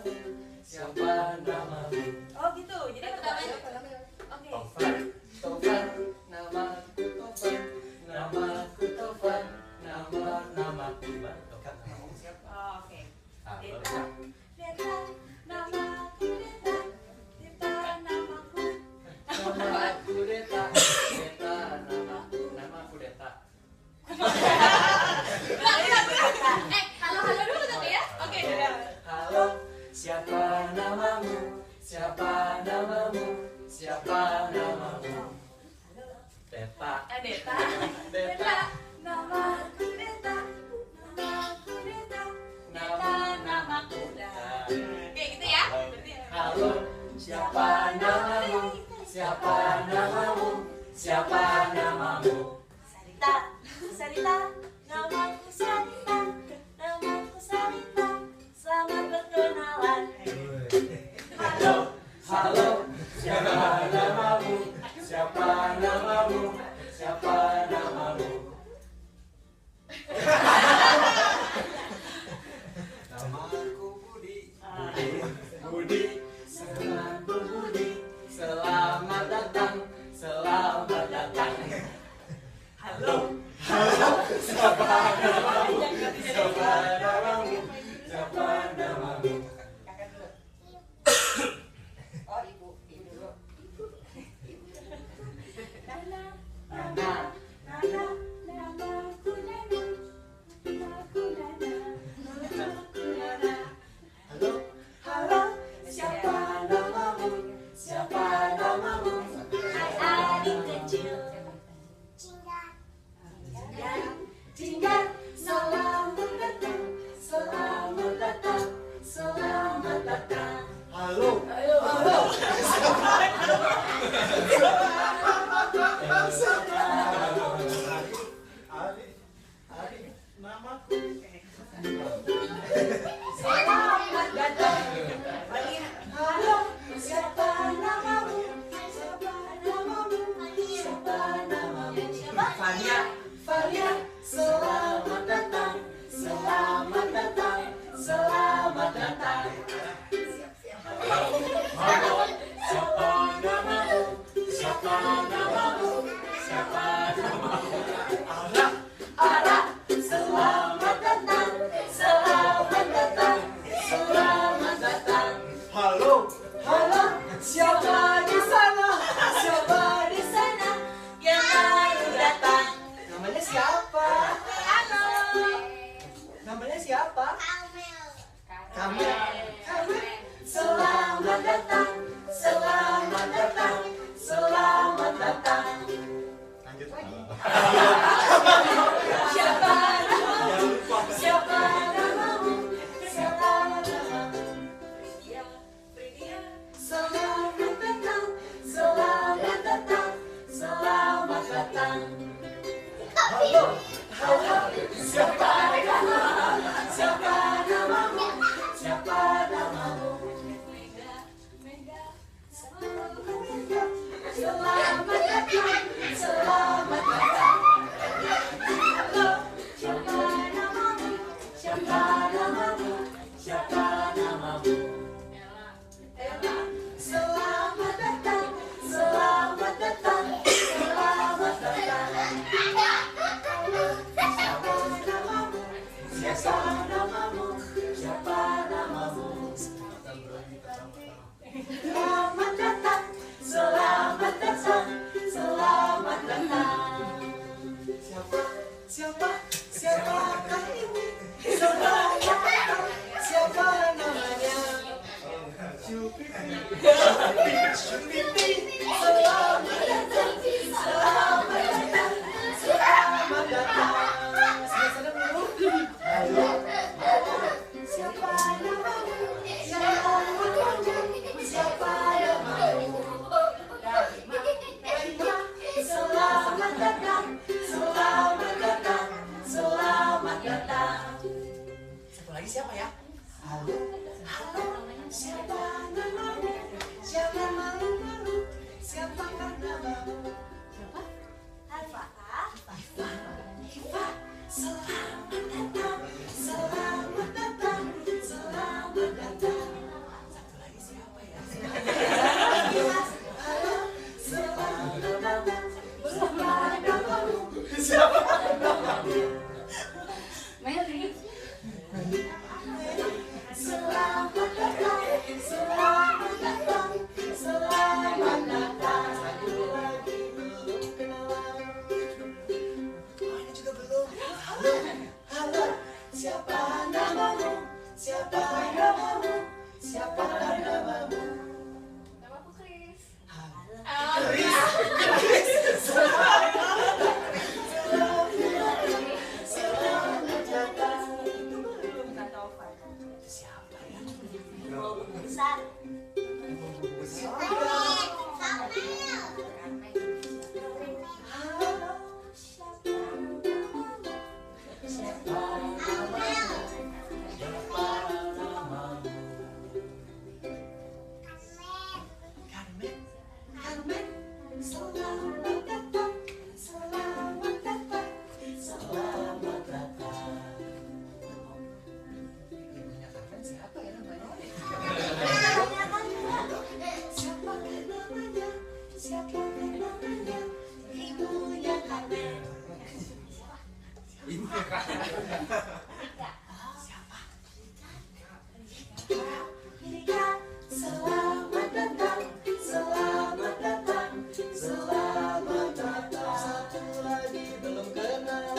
namamu? Siapa namamu? Oh gitu, jadi pertamanya. Oke. Tovan, Tovan, namaku Tovan, namaku Tovan, namaku Tovan. Namamu siapa? Oh, oke. Halo. Deta, Deta, namaku Deta, Deta namaku. Namaku Deta, Deta namaku Deta. Halo dulu tadi ya. Oke, dadah. Halo, siapa namamu? Siapa namamu? Siapa namamu? Deta. Deta, Deta. namaku Deta, namaku Deta, Deta namaku Deta. Oke, gitu ya. Berarti ya. Halo, siapa namamu? Siapa namamu? Siapa namamu? Sarita, Sarita, namaku Sarita, namaku Sarita. Selamat berkenalan. Halo, halo, siapa namamu? Siapa namamu? Siapa namamu? Namaku Budi. Budi, selamat Budi. Selamat datang, selamat datang. Halo, halo, siapa namamu? Siapa namamu? Siapa namamu? Oh, ibu dulu. Nana, Nana. Nana, namaku Nana, namaku Nana, namaku Nana. Halo, halo, siapa namamu? Siapa namamu? Hai adik kecil. Tinggal, selamat datang, selamat datang, selamat datang. Halo, halo. Namaku. Selamat datang. Halo, siapa namamu? Siapa namamu? Siapa namamu? Fania, Valia, selamat datang, selamat datang, selamat datang. Halo, siapa namamu? Siapa namamu? Siapa namamu? Ara, Ara, selamat datang, selamat datang, selamat datang. halo, Halo, siapa di sana? Siapa di sana yang baru datang? namanya siapa? Halo. Namanya siapa? Kamu. Selamat datang, selamat datang, selamat datang. Lanjut. Siapa namamu? Siapa namamu? Siapa namamu? Priya, Priya. Selamat datang, selamat datang, selamat datang. Halo, Halo, siapa namamu? Siapa namamu? Siapa namamu? Mega, Mega. Selamat datang, selamat datang, selamat datang. Halo, siapa namamu? Siapa namamu? Siapa namamu? Ella, Ella. Selamat datang, selamat datang, selamat datang. Halo, siapa namamu? Siapa namamu? Siapa namamu? Selamat datang, selamat datang, selamat datang. siapa? Siapakah ini? Selamat datang. Siapa namanya? Syupipi. Syupipi. Selamat datang, selamat datang, selamat datang. Sana dulu. Halo, siapa namamu? Siapa namamu? Siapa namamu? Selamat datang, selamat datang, selamat datang. Satu lagi siapa ya? Halo, halo, siapa namamu? Siapa namamu? Siapa namamu? Siapa? Alfa. Iva, selamat datang, selamat datang, selamat datang. besar. Carmen. Carmen, selamat datang, selamat datang, selamat datang. Ibunya Carmen siapa ya namanya? Siapa namanya? Siapa namanya? Ibunya Carmen. Ibunya Carmen. Siapa? Rika, selamat datang, selamat datang, selamat datang. Satu lagi belum kenal.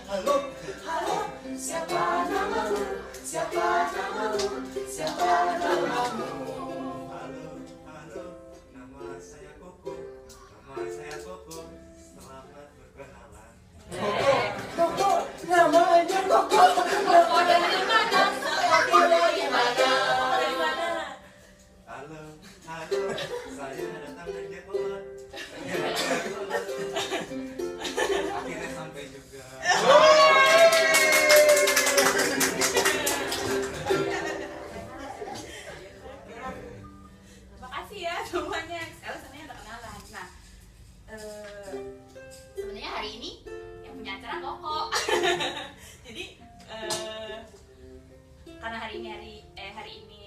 Halo. Halo, siapa namamu? Siapa namamu? Siapa namamu? Halo, halo, nama saya Koko. Nama saya Koko. Selamat berkenalan. Koko, namanya Koko. Koko dari mana? Koko dari mana? Koko dari mana? Halo, halo, saya datang dari Jakarta. Akhirnya sampai juga. Makasih ya semuanya. Sekarang semuanya udah kenalan. Nah, sebenarnya hari ini yang punya acara Koko. Jadi karena hari ini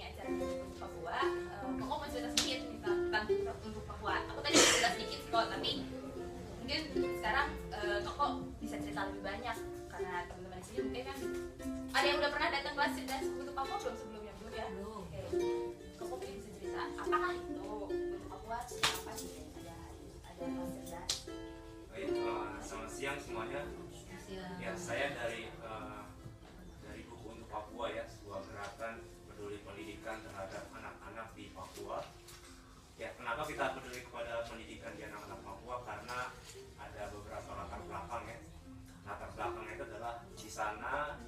acara untuk Papua, Koko mau cerita sedikit nih tentang untuk Papua. Aku tadi udah cerita sedikit kok, tapi mungkin sekarang Koko bisa cerita lebih banyak karena teman-teman di sini mungkin kan ada yang udah pernah datang kelas cerita untuk Papua belum sebelumnya belum ya? Belum. Oke. Koko mungkin bisa cerita apakah itu untuk Papua apa sih? Ada kelas cerdas. Baik, selamat siang semuanya. Ya, saya dari buku untuk Papua ya, sebuah gerakan peduli pendidikan terhadap anak-anak di Papua. Ya, kenapa kita peduli kepada pendidikan di anak-anak Papua? Karena ada beberapa latar belakang ya. Latar belakang itu adalah di sana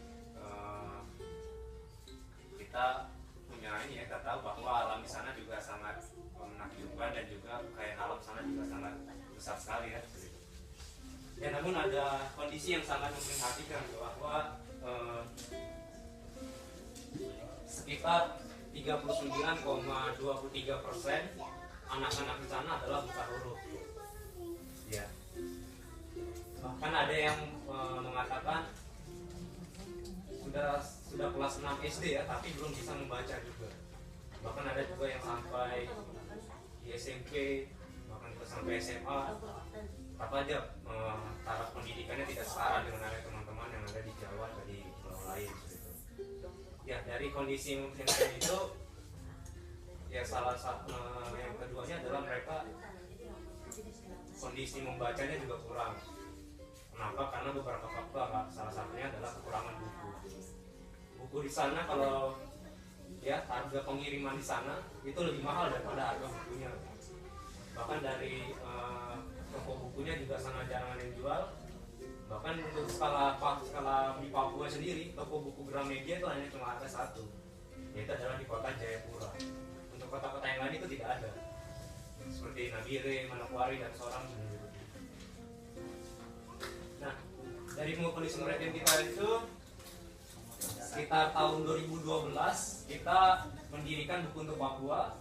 kita punya ini ya, kita tahu bahwa alam di sana juga sangat menakjubkan dan juga kekayaan alam sana juga sangat besar sekali ya. Ya, namun ada kondisi yang sangat memprihatinkan bahwa sekitar 39,23% anak-anak di sana adalah buta huruf. Ya. Bahkan ada yang mengatakan sudah kelas 6 SD ya, tapi belum bisa membaca juga. Bahkan ada juga yang sampai di SMP, bahkan juga sampai SMA. Apa aja taraf pendidikannya tidak setara dengan ada teman-teman yang ada di Jawa atau di pulau lain gitu. Ya, dari kondisi memprihatinkan itu ya salah satu yang keduanya adalah mereka kondisi membacanya juga kurang. Kenapa? Karena beberapa faktor, salah satunya adalah kekurangan buku. Buku di sana kalau ya harga pengiriman di sana itu lebih mahal daripada harga bukunya. Bahkan dari toko bukunya juga sangat jarang ada yang jual. Bahkan untuk skala di Papua sendiri, toko buku Gramedia itu hanya cuma ada satu, yaitu adalah di kota Jayapura. Untuk kota-kota yang lain itu tidak ada, seperti Nabire, Manokwari, dan Sorong. Nah, dari kondisi mereka kita itu sekitar tahun 2012 kita mendirikan buku untuk Papua,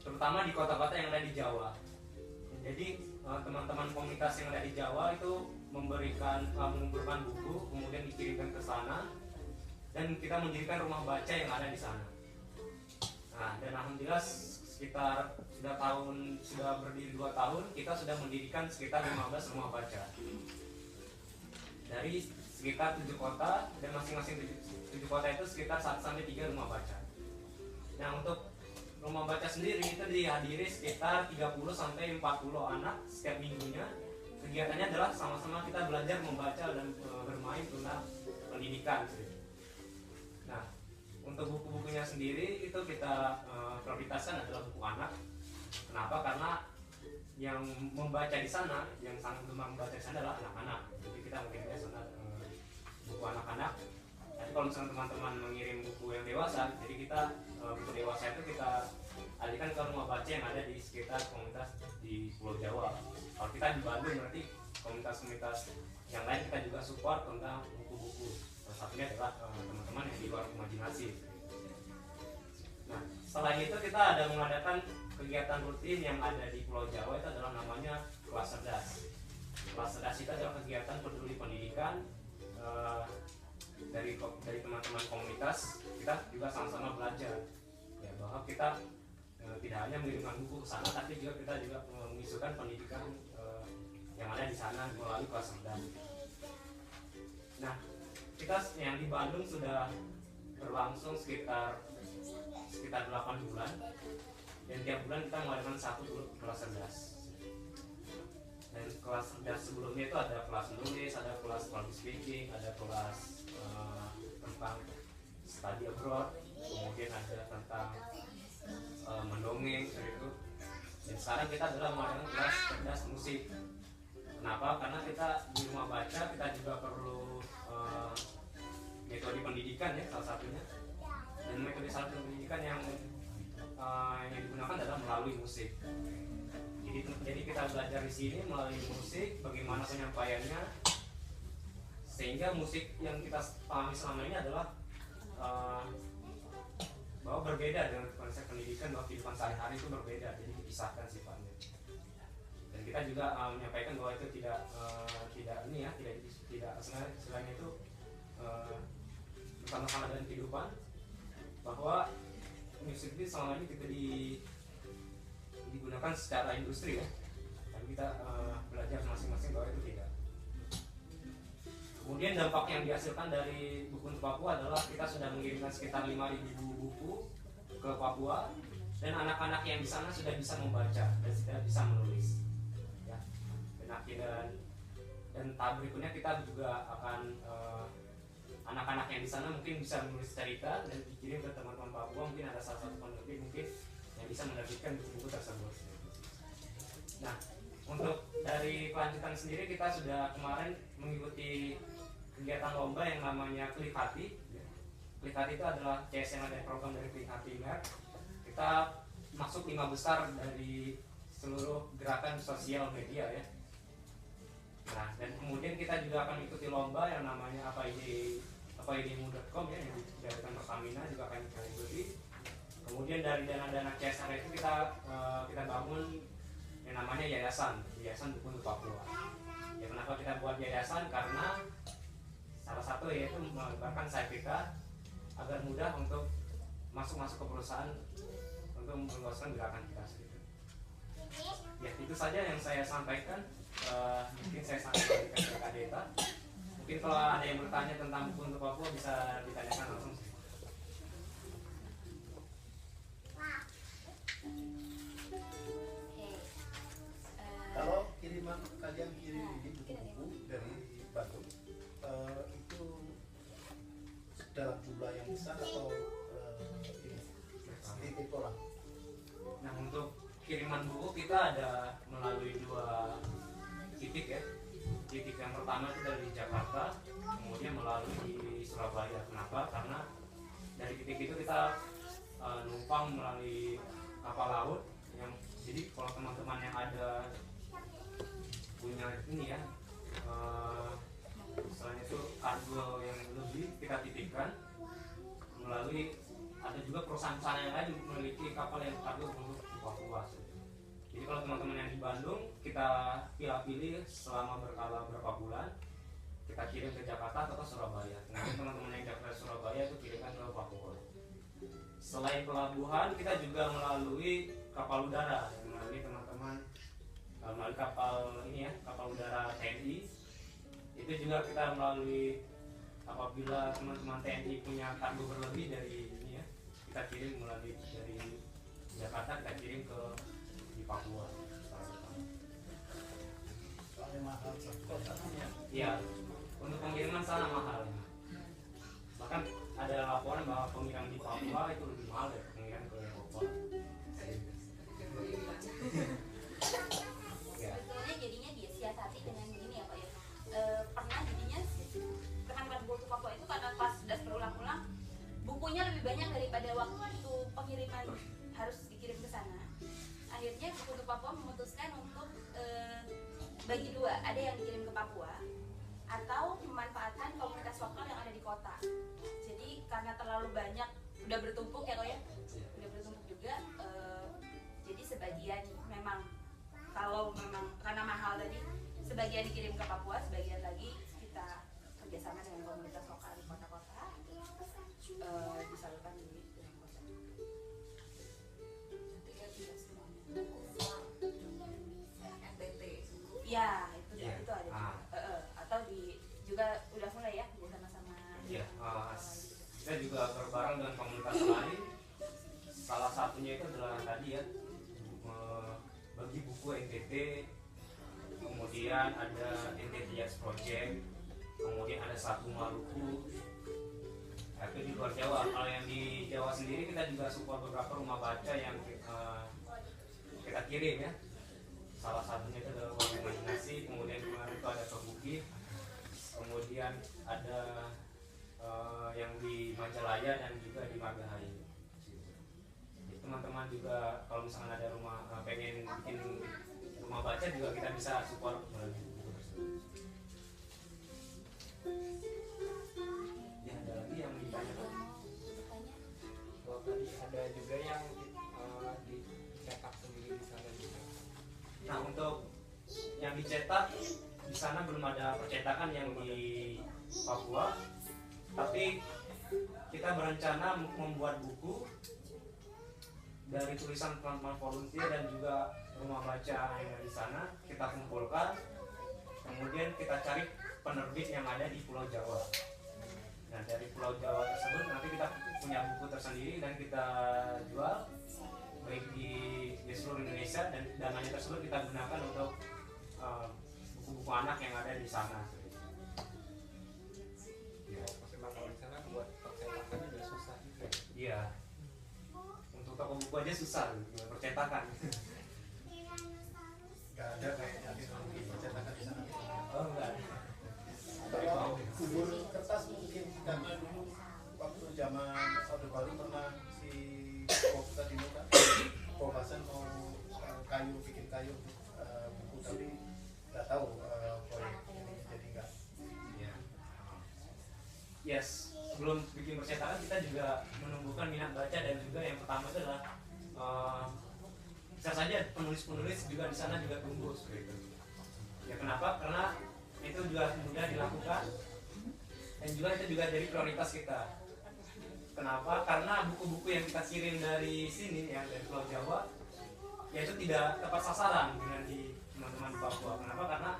terutama di kota-kota yang ada di Jawa. Jadi teman-teman komunitas yang ada di Jawa itu mengumpulkan buku, kemudian dikirimkan ke sana, dan kita mendirikan rumah baca yang ada di sana. Nah, dan alhamdulillah sudah berdiri 2 tahun, kita sudah mendirikan sekitar 15 rumah baca dari sekitar 7 kota, dan masing-masing 7 kota itu sekitar 1-3 rumah baca. Nah, untuk rumah baca sendiri itu dihadiri sekitar 30-40 anak setiap minggunya. Kegiatannya adalah sama-sama kita belajar membaca dan bermain tentang pendidikan. Nah, untuk buku-bukunya sendiri itu kita prioritaskan adalah buku anak. Kenapa? Karena yang membaca di sana, yang sangat gemar membaca di sana adalah anak-anak. Jadi kita mengirimnya sana buku anak-anak. Tapi kalau misalnya teman-teman mengirim buku yang dewasa, dewasa. Jadi kita buku dewasa itu kita alihkan ke rumah baca yang ada di sekitar komunitas di Pulau Jawa. Kalau kita di Bandung berarti komunitas-komunitas yang lain kita juga support tentang buku-buku. Salah satunya adalah teman-teman yang di luar imajinasi. Nah, selain itu kita ada mengadakan kegiatan rutin yang ada di Pulau Jawa, itu adalah namanya kelas cerdas. Kelas cerdas itu adalah kegiatan peduli pendidikan dari teman-teman komunitas. Kita juga sama-sama belajar ya, bahwa kita tidak hanya mengirimkan buku ke sana, tapi juga kita juga mengisukan pendidikan yang ada di sana melalui kelas cerdas. Nah, kita yang di Bandung sudah berlangsung sekitar 8 bulan, dan tiap bulan kita mengadakan satu kelas cerdas. Dan kelas cerdas sebelumnya itu ada kelas menulis, ada kelas public speaking, ada kelas tentang study abroad, kemudian ada tentang mendongeng seperti itu. Dan sekarang kita adalah mengadakan kelas cerdas musik. Kenapa? Karena kita di rumah baca kita juga perlu metode pendidikan ya, salah satunya. Dan metode pendidikan yang digunakan adalah melalui musik. Jadi kita belajar di sini melalui musik, bagaimana penyampaiannya, sehingga musik yang kita pahami selama ini adalah bahwa berbeda dengan konsep pendidikan, bahwa kehidupan sehari-hari itu berbeda, jadi dipisahkan sifatnya. Dan kita juga menyampaikan bahwa itu tidak selain itu bersama-sama dengan kehidupan, bahwa musik ini selama ini kita digunakan secara industri ya, tapi kita belajar masing-masing bahwa itu tidak. Kemudian dampak yang dihasilkan dari buku untuk Papua adalah kita sudah mengirimkan sekitar 5.000 buku ke Papua, dan anak-anak yang di sana sudah bisa membaca dan sudah bisa menulis ya. Dan tahap berikutnya kita juga akan anak-anak yang di sana mungkin bisa menulis cerita dan dikirim ke teman-teman Papua. Mungkin ada salah satu penerbit mungkin yang bisa menerbitkan buku-buku tersebut. Nah, untuk dari kelanjutan sendiri, kita sudah kemarin mengikuti kegiatan lomba yang namanya Klik Hati. Klik Hati itu adalah CSM dan program dari Klik Hati Merk. Kita masuk 5 besar dari seluruh gerakan sosial media ya. Nah, dan kemudian kita juga akan ikuti lomba yang namanya apaidmu.com ya, yang diadakan Pertamina, juga akan kita ikuti. Kemudian dari dana-dana CSR itu kita bangun yang namanya Yayasan Buku untuk Papua. Ya, kenapa kita buat yayasan? Karena salah satu yaitu mengembangkan sayap kita agar mudah untuk masuk ke perusahaan untuk meluaskan gerakan kita sendiri. Ya, itu saja yang saya sampaikan. Mungkin saya sampaikan ke Kak Deta. Mungkin kalau ada yang bertanya tentang buku untuk Papua bisa ditanyakan langsung. Kalau kalian kirim ini buku-buku dari Bandung, itu dalam jumlah yang besar atau sedikit orang? Nah, untuk kiriman buku kita ada melalui 2 titik ya. Titik yang pertama itu dari Jakarta, kemudian melalui di Surabaya. Kenapa? Karena dari titik itu kita numpang melalui kapal laut yang, jadi kalau teman-teman yang ada punya ini ya, misalnya itu kargo yang lebih, kita titipkan melalui, ada juga perusahaan-perusahaan yang lain memiliki kapal yang kargo untuk di Papua. Jadi kalau teman-teman yang di Bandung, kita pilih selama berapa bulan, kita kirim ke Jakarta atau ke Surabaya. Kemudian teman-teman yang Jakarta Surabaya itu kirimkan ke Papua. Selain pelabuhan, kita juga melalui kapal udara, melalui teman-teman melalui kapal ini ya, kapal udara TNI. Itu juga kita melalui, apabila teman-teman TNI punya kargo berlebih dari ini ya, kita kirim melalui dari Jakarta, kita kirim ke di Papua. Soalnya mahal kotanya. Iya, untuk pengiriman sana mahal. Bahkan ada laporan bahwa pengiriman di Papua itu lebih mahal dari pengiriman ke Eropa. Sebetulnya jadinya dia siasati dengan gini ya Pak ya. Pernah jadinya buku Papua itu karena pas sudah berulang-ulang bukunya lebih lebih banyak daripada waktu pengiriman harus dikirim ke sana. Akhirnya Buku Untuk Papua memutuskan untuk bagi dua, ada yang dikirim ke Papua atau memanfaatkan komunitas lokal yang ada di kota. Jadi karena terlalu banyak, udah bertumpuk ya kok ya, udah bertumpuk juga. Jadi sebagian memang, kalau memang karena mahal tadi, sebagian dikirim ke Papua, sebagian lagi kita kerjasama dengan komunitas lokal di kota-kota, disalurkan di dalam kota. Tidak semuanya. NTT. Ya, itu Iya. itu ada juga. Atau juga udah mulai ya sama-sama. Iya, kita juga berbareng dengan komunitas lain. Salah satunya itu adalah tadi ya, bagi buku NTT, kemudian ada NTT Yes Project, kemudian ada Saku Maluku. Itu di luar Jawa. Kalau yang di Jawa sendiri kita juga support beberapa rumah baca yang kita kirim ya. Salah satunya itu adalah Ruang Imajinasi, kemudian kemarin itu ada Kebuki, kemudian ada yang di Majalaya dan juga di Margahayu. Jadi teman-teman juga kalau misalkan ada rumah pengen bikin rumah baca juga kita bisa support melalui buku tersebut. Ya, ada lagi yang ditanyakan? Kalau tadi ada juga yang dicetak sendiri di sana juga. Nah, untuk yang dicetak di sana belum ada percetakan yang di Papua, tapi kita berencana membuat buku dari tulisan teman-teman volunteer dan juga rumah baca yang ada di sana. Kita kumpulkan, kemudian kita cari penerbit yang ada di Pulau Jawa. Nah, dari Pulau Jawa tersebut nanti kita punya buku tersendiri dan kita jual baik di seluruh Indonesia, dan dananya tersebut kita gunakan untuk buku-buku anak yang ada di sana. Memang kalau di sana buat percetakannya udah susah gitu. Iya. Untuk toko buku aja susah gitu, percetakan. Nggak ada kayaknya teknologi percetakan di sana. Oh enggak. Kalau bubur kertas mungkin karena dulu waktu zaman Orde Baru pernah si Pop tadi kan Hasan mau kayu, bikin kayu untuk buku, tapi nggak tahu proyek ini jadi nggak. Iya. Yes, sebelum bikin percetakan kita juga menumbuhkan minat baca, dan juga yang pertama itu adalah bisa saja penulis-penulis juga di sana juga tumbuh seperti itu. Ya kenapa? Karena itu juga mudah dilakukan, dan juga itu juga jadi prioritas kita. Kenapa? Karena buku-buku yang kita kirim dari sini, yang dari Pulau Jawa, ya itu tidak tepat sasaran dengan di teman-teman di Papua. Kenapa? Karena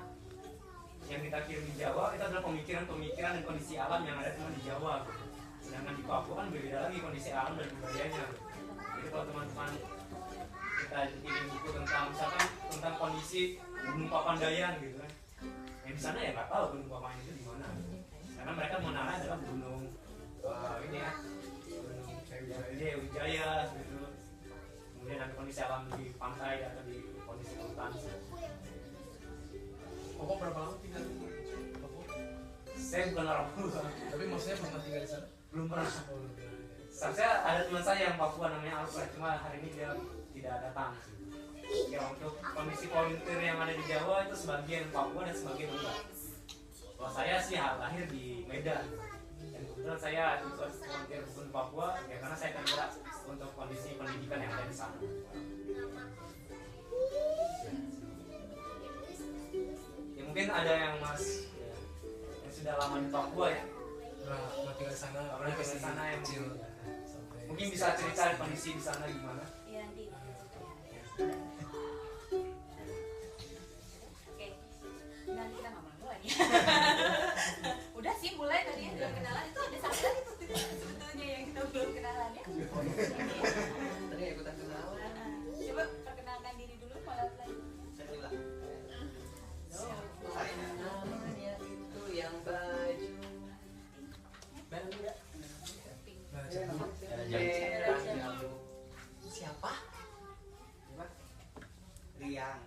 yang kita kirim di Jawa itu adalah pemikiran-pemikiran dan kondisi alam yang ada cuma di Jawa. Sedangkan di Papua kan berbeda lagi kondisi alam dan budayanya. Jadi kalau teman-teman kita kirim buku tentang misalkan tentang kondisi Gunung Papandayan gitu kan, yang di sana ya nggak tahu Gunung Papandayan itu di mana. Karena mereka mengenalnya adalah gunung ini ya, Gunung Wijaya gitu. Kemudian ada kondisi alam di pantai atau di kondisi hutan. Koko berapa lama tinggal di Papua? Saya bukan orang Papua, Tapi maksudnya pernah tinggal di sana? belum pernah. Oh, belum tinggal di sana. Seharusnya ada teman saya yang Papua namanya Alfred, cuma hari ini dia tidak datang. Ya untuk kondisi volunteer yang ada di Jawa itu sebagian Papua dan sebagian enggak. Kalau saya sih lahir di Medan, dan kebetulan saya ikut volunteer buku di Papua ya karena saya kerja untuk kondisi pendidikan yang ada di sana. Ya mungkin ada yang mas ya, yang sudah lama di Papua ya, Pernah tinggal di sana? pernah ke sana yang kecil. mungkin bisa cerita kondisi di sana gimana? Iya nanti. Oke, nanti kita ngomong lagi. Udah sih mulai tadi ya, belum kenalan itu ada satu lagi tuh sebetulnya yang kita belum kenalan ya. Tadi ikutan kenalan. Coba perkenalkan diri dulu malah lagi. Saya bilang. Saya namanya itu yang baju merah jambu. Siapa? Riang.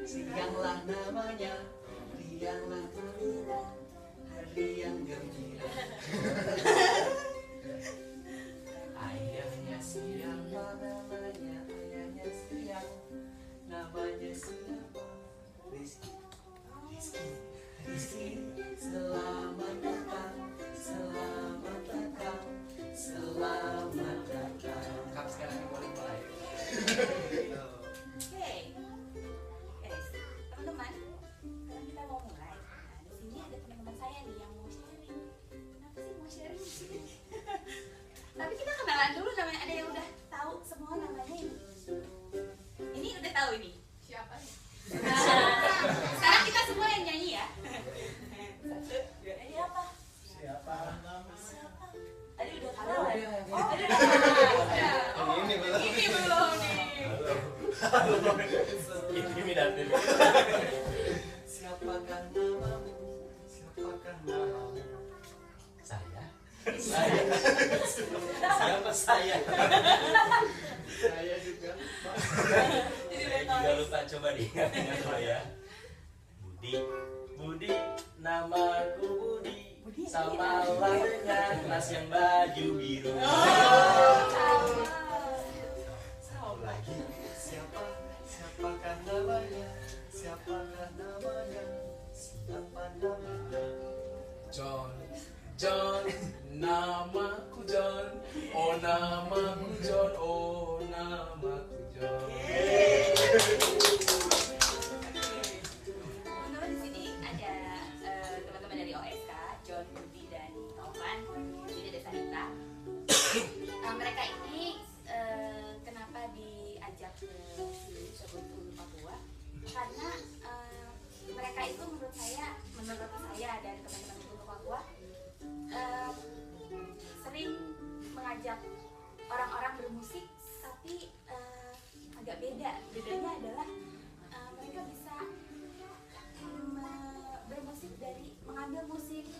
Rianglah namanya. Rianglah gembira. Hari yang gembira. ada yang udah tahu semua namanya ini? Ini udah tahu ini? Siapa nih? Sekarang kita semua yang nyanyi ya. Ini apa? Siapa nama? Siapa? Tadi udah tahu. Udah. Oh, udah tahu. Ini belum. Ini belum nih. Intimidatif. Siapakah namamu? Siapakah namamu? Saya. Siapa saya? Saya juga. Jadi Saya udah juga tahu. lupa, coba diingat-ingat dulu ya. Budi, Budi, namaku Budi. Budi, Samalah dengan Mas yang baju biru. Sama. Lagi. Siapakah namanya? Siapakah namanya? Siapa namanya? John, John, namaku John. Oh namaku John, oh namaku John. Teman-teman di sini ada teman-teman dari OSK, John, Budi dan Taufan. Jadi ada Sarita. Mereka ini kenapa diajak ke sini Sebuntu Papua? Karena mereka itu menurut saya dan teman-teman Sebuntu Papua sering mengajak orang-orang bermusik, tapi agak beda. Bedanya adalah mereka bisa bermusik dari mengambil musik,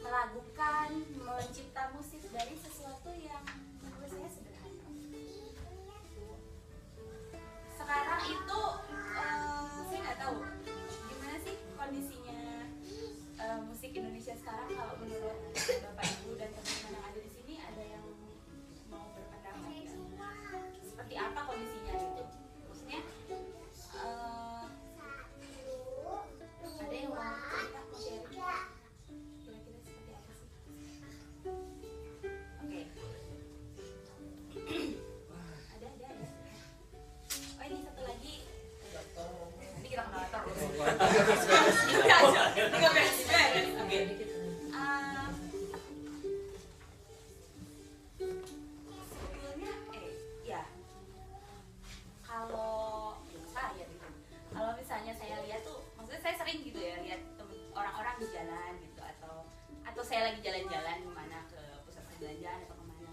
melakukan, mencipta musik dari sesuatu yang menurut saya sederhana. Sekarang itu saya nggak tahu gimana sih kondisinya musik Indonesia sekarang. Kalau menurut Bapak Ibu dan teman-teman yang ada di sini, ada yang mau berpendapat nggak? Seperti apa kondisinya gitu? Maksudnya ada yang mau cerita, mau sharing? Kira-kira seperti apa sih? Oke. Ada. Oh, ini satu lagi. Nanti kita ke kantor. Ini aja. Ini nggak beres-beres. Oke. Sebetulnya, ya. Kalau saya gitu. Kalau misalnya saya lihat tuh, maksudnya saya sering gitu ya lihat orang-orang di jalan gitu, atau saya lagi jalan-jalan kemana, ke pusat perbelanjaan atau kemana,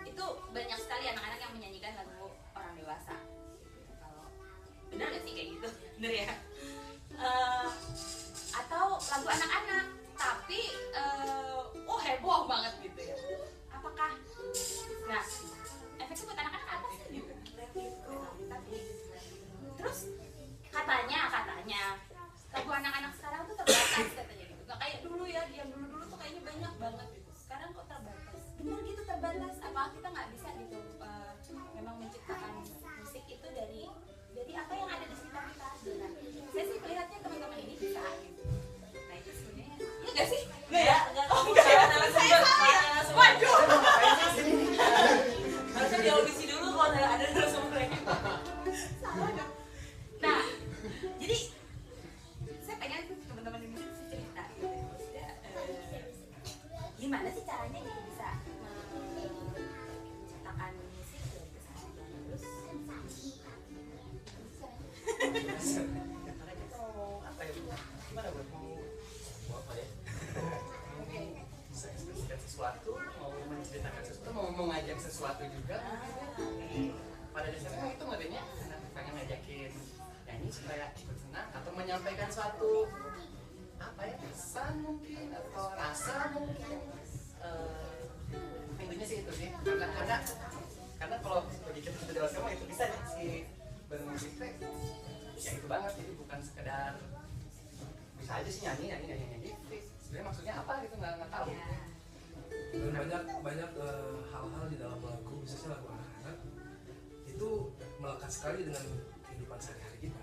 itu banyak sekali anak-anak yang menyanyikan lagu orang dewasa gitu ya. Kalau benar nggak sih kayak gitu? Bener ya? Atau lagu anak-anak tapi heboh banget gitu ya. Apakah nah efeknya buat anak-anak apa sih gitu? Tapi terus katanya lagu anak-anak sekarang tuh terbatas katanya gitu. Nggak kayak dulu ya, yang dulu tuh kayaknya banyak banget gitu. Sekarang kok terbatas? Benar gitu terbatas? Apa kita nggak bisa gitu memang menciptakan musik itu dari apa yang ada di sekitar kita? Nah, saya sih melihatnya teman-teman ini bisa gitu. Nah itu sebenarnya, iya nggak sih? Nggak ya? Oh nggak ya? Saya salah. Waduh. Harusnya di audisi dulu kalau ada narasumbernya. Salah dong. Nah, jadi saya pengen teman-teman ini cerita gitu. Maksudnya, gimana sih caranya gitu bisa menciptakan musik dari keseharian terus Apa ya? Gimana buat mau apa ya? Mungkin bisa ekspresikan sesuatu, mau menceritakan sesuatu, mau mengajak sesuatu juga. Pada dasarnya itu modelnya anak pengen ngajakin nyanyi supaya ikut senang atau menyampaikan suatu apa ya, pesan mungkin atau rasa mungkin. Intinya sih itu sih, karena kalau bagi kita sudah dewasa mah itu bisa nih si bermusik teh ya itu banget, jadi bukan sekedar bisa aja sih nyanyi sebenarnya maksudnya apa gitu nggak tahu. Dan banyak hal-hal di dalam lagu, khususnya lagu anak-anak itu melekat sekali dengan kehidupan sehari-hari kita.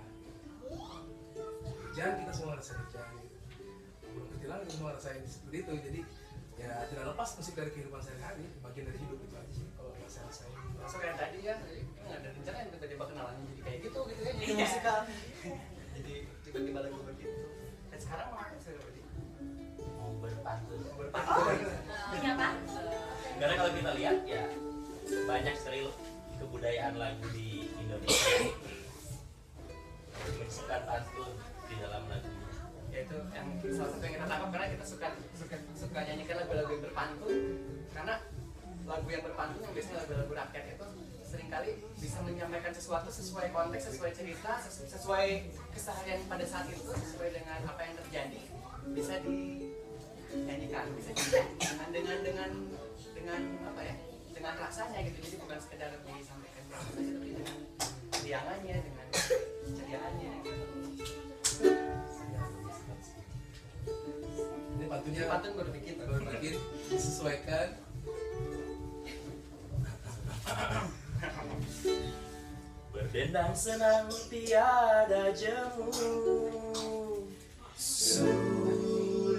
Hujan, kita semua ngerasain hujan gitu. Belum ketilang kita semua ngerasain seperti itu. Jadi ya tidak lepas musik dari kehidupan sehari-hari, bagian dari hidup itu aja sih kalau saya rasain. Masuk kayak tadi ya, nggak ada rencana yang tiba-tiba kenalannya jadi kayak gitu ya, jadi musikal. Jadi tiba-tiba lagu begitu. Dan sekarang mau apa sih berarti? Mau berpantun. Berpantun. ini apa? Karena kalau kita lihat ya banyak sekali kebudayaan lagu di Indonesia menyisipkan pantun di dalam lagu. Yaitu yang salah satu yang kita tangkap karena kita suka nyanyikan lagu-lagu yang berpantun, karena lagu yang berpantun yang biasanya lagu-lagu rakyat itu seringkali bisa menyampaikan sesuatu sesuai konteks, sesuai cerita, sesuai keseharian pada saat itu, sesuai dengan apa yang terjadi, bisa dinyanyikan, bisa dengan apa ya, dengan rasanya gitu. Jadi bukan sekedar disampaikan saja, tapi dengan riangannya, dengan ceriaannya gitu. Ini pantunnya Pantun baru bikin disesuaikan. Berdendang senang tiada jemu, suliram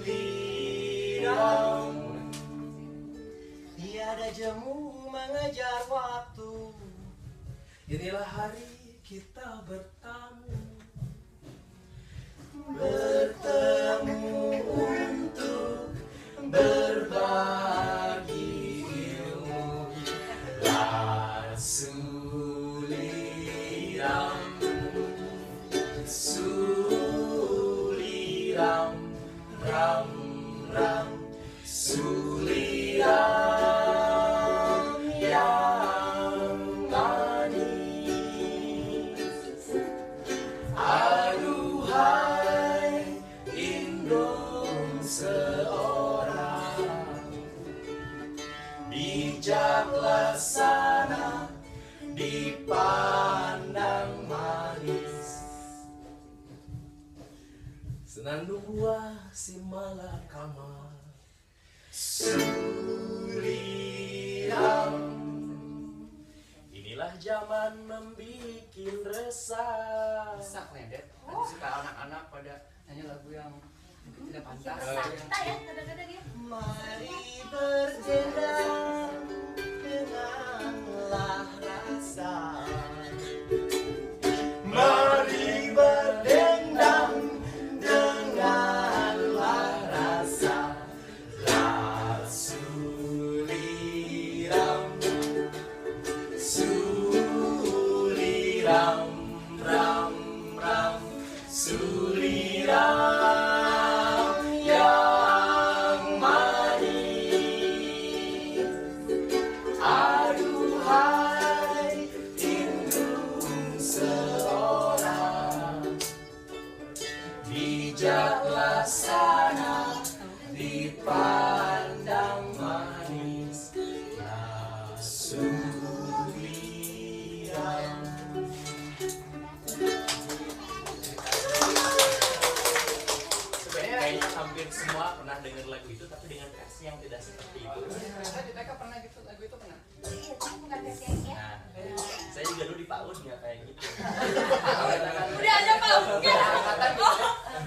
tiada jemu mengejar waktu. Inilah hari kita bertamu, Bertemu untuk berbagi ilmu. Suliram, ram, ram, suliram yang manis. Aduhai indung seorang, bijak laksana dipandang manis. senandung buah si malakama. Suliram, inilah zaman membikin resah. Bisa ngedet, nanti suka anak-anak pada nyanyi lagu yang mungkin tidak pantas. Kita ya kadang-kadang ya. Mari berdendang denganlah rasa. Mari berdendang denganlah rasa. Suliram, suliram, ram, ram, suliram yang manis. Aduhai indung seorang, bijak laksana dipandang manis. Suliram. Sebenarnya kayaknya hampir semua pernah dengar lagu itu, tapi dengan versi yang tidak seperti itu. Saya di TK pernah gitu, lagu itu pernah. Nah, saya juga dulu di PAUD nggak kayak gitu. Udah ada pautnya. Angkatan gitu. Oh,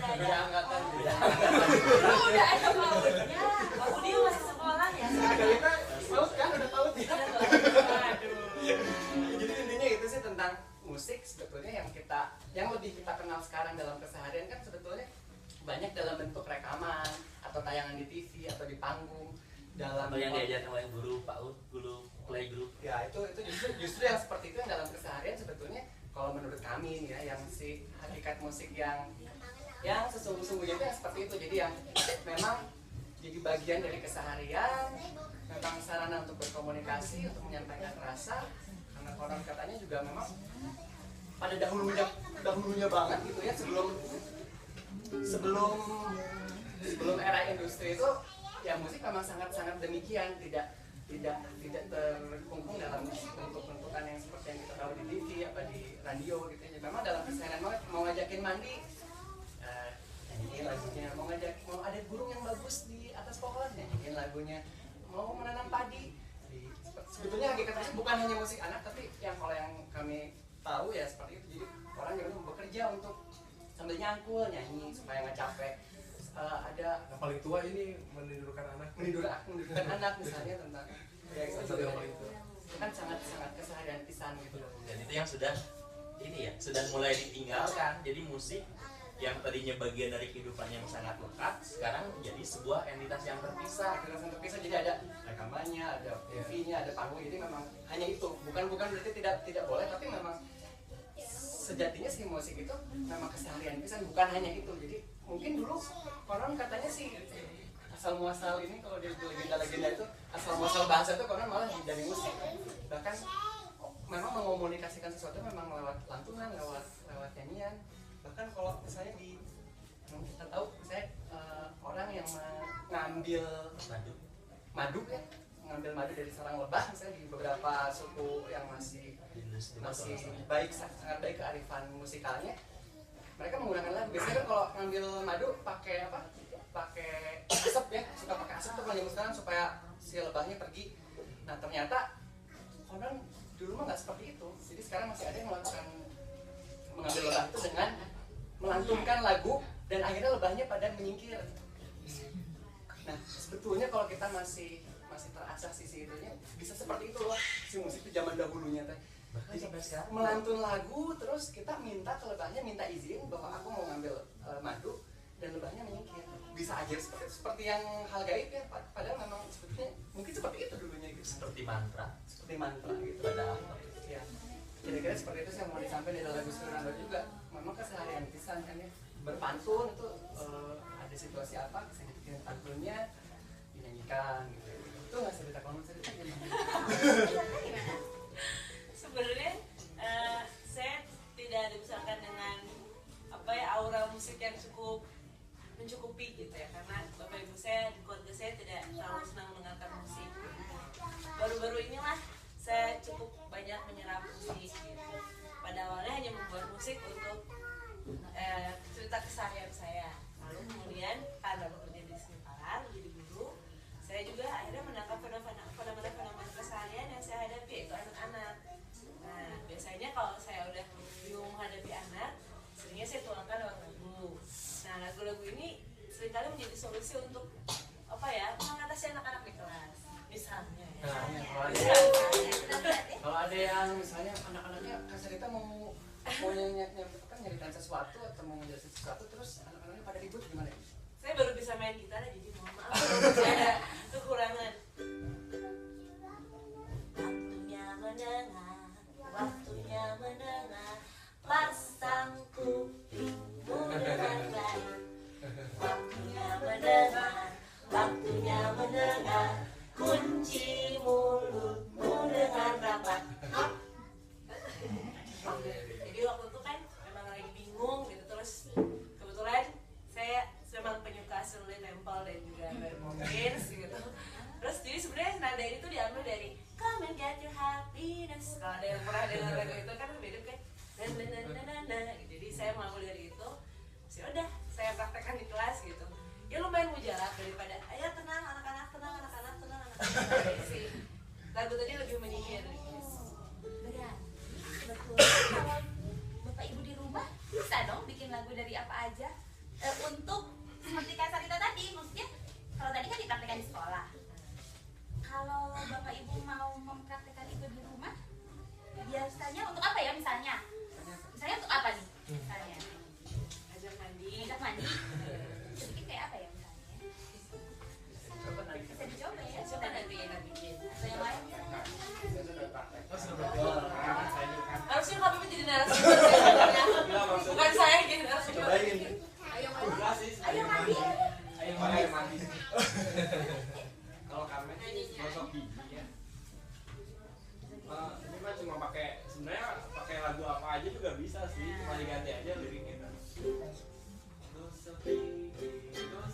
Beda angkatan. Beda. udah ada pautnya. Aku dia masih sekolah ya. Kita paut kan, udah paut ya. Aduh. Jadi intinya itu sih tentang musik sebetulnya yang lebih kita kenal sekarang dalam keseharian kan sebetulnya banyak dalam bentuk rekaman atau tayangan di TV atau di panggung dalam Atau yang diajarkan oleh guru PAUD, guru playgroup. ya itu justru yang seperti itu yang dalam keseharian sebetulnya kalau menurut kami nih ya, yang si hakikat musik yang sesungguh-sungguhnya itu yang seperti itu. Jadi yang memang jadi bagian dari keseharian, memang sarana untuk berkomunikasi, untuk menyampaikan rasa, karena konon katanya juga memang pada dahulunya banget gitu ya, sebelum era industri itu ya musik memang sangat demikian, tidak terkungkung dalam bentuk-bentukan yang seperti yang kita tahu di TV apa di radio gitu ya. Memang dalam keseharian banget, mau ngajakin mandi nyanyiin lagunya, mau ada burung yang bagus di atas pohon nyanyiin lagunya, mau menanam padi. Sebetulnya hakikatnya bukan hanya musik anak, tapi kalau yang kami tahu ya seperti itu. Jadi orang yang bekerja untuk sambil nyangkul nyanyi supaya nggak capek. Ada Yang paling tua ini menidurkan anak. menidurkan anak misalnya tentang ya itu Satu yang juga paling tua. itu kan sangat keseharian pisan gitu. Dan itu yang sudah mulai ditinggalkan. Jadi musik yang tadinya bagian dari kehidupan yang sangat lekat sekarang jadi sebuah entitas yang terpisah. Jadi ada rekamannya, ada TV-nya, ada panggung. Jadi memang hanya itu. Bukan berarti tidak boleh, tapi memang sejatinya si musik itu memang keseharian pisan, bukan hanya itu. Jadi mungkin dulu konon katanya sih asal muasal ini, kalau di legenda itu asal muasal bahasa itu konon malah dari musik. Bahkan memang mengomunikasikan sesuatu memang lewat lantunan, lewat nyanyian. Bahkan kalau misalnya kita tahu misalnya orang yang mengambil madu ya, mengambil madu dari sarang lebah misalnya di beberapa suku yang masih baik, sangat baik kearifan musikalnya, mereka menggunakan lagu. Biasanya kan kalau ngambil madu pakai apa? Pakai asap ya, suka pakai asap tuh kalau sekarang supaya si lebahnya pergi. Nah ternyata konon dulu mah nggak seperti itu. Jadi sekarang masih ada yang mengambil lebah itu dengan melantunkan lagu dan akhirnya lebahnya pada menyingkir. Nah sebetulnya kalau kita masih terasah sisi itunya bisa seperti itu loh si musik itu zaman dahulunya teh. Jadi melantun lagu terus kita minta ke lebahnya, minta izin bahwa aku mau ngambil madu dan lebahnya menyingkir. Bisa aja seperti yang hal gaib ya, padahal memang sebetulnya mungkin seperti itu dulunya gitu. Seperti mantra Gitu. padahal Ya, kira-kira seperti itu sih yang mau disampaikan di dalam lagu Suriname juga. Memang keseharian pisan kan ya, berpantun itu ada situasi apa, bisa dibikin pantunnya, dinyanyikan gitu. Itu nggak cerita gimana? Sebenarnya saya tidak dibesarkan dengan apa ya aura musik yang cukup mencukupi gitu ya, karena bapak ibu saya di keluarga saya tidak terlalu senang mendengarkan musik. Baru-baru inilah saya cukup banyak menyerap musik gitu. Pada awalnya hanya membuat musik untuk cerita keseharian saya. Lalu kemudian karena bekerja di sementara menjadi guru, saya juga akhirnya menangkap fenomena keseharian yang saya hadapi, yaitu anak-anak. Nah biasanya kalau saya udah bingung menghadapi anak, seringnya saya tuangkan lewat lagu. Nah lagu-lagu ini seringkali menjadi solusi untuk apa ya, mengatasi anak-anak di kelas misalnya ya. Kalau ada yang misalnya anak-anaknya Kasarita mau nyeritain sesuatu atau mau menjelaskan sesuatu, terus anak-anaknya pada ribut gimana? Saya baru bisa main gitar jadi mohon maaf saya ada kekurangan. Waktunya mendengar pasang kupingmu dengan baik. Waktunya mendengar kunci mulutmu dengan rapat. Jadi waktu itu kan memang lagi bingung gitu, terus kebetulan saya memang penyuka Shirley Temple dan juga Barry Poppins gitu. Terus jadi sebenarnya nada ini tuh diambil dari Come and Get Your Happiness. Kalau ada yang pernah dengar lagu itu kan beda kan. Jadi saya mengambil dari itu. Ya udah, saya praktekkan di kelas gitu. Ya lumayan mujarab daripada ayo tenang anak-anak. Sih. Lagu tadi lebih menyihir. Berarti sebetulnya kalau bapak ibu di rumah bisa dong bikin lagu dari apa aja untuk seperti Kasarita tadi, maksudnya kalau tadi kan dipraktekkan di sekolah. Kalau bapak ibu mau mempraktekkan itu di rumah, biasanya untuk apa ya misalnya? Misalnya untuk apa nih? Misalnya Ajak mandi. Bisa bikin kayak apa ya misalnya? Bisa dicoba ya. Coba nanti enak bikin. Atau yang lain? Harusnya kami menjadi narasumber sebenarnya. Bukan saya gitu narasumber. Cobain. Ayo mandi. Kalau kami sosok gigi ya, ini mah cuma sebenarnya pakai lagu apa aja juga bisa sih, cuma diganti aja liriknya. Gosok gigi sekarang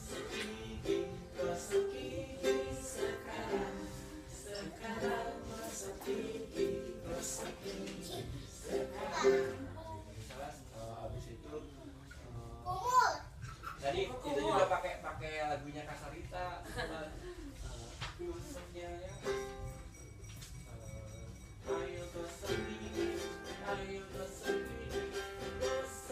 gosok gigi sekarang. Misalnya abis itu jadi itu juga pakai lagunya Kasarita. Gosoknya ya, ayo gosok gigi, gosok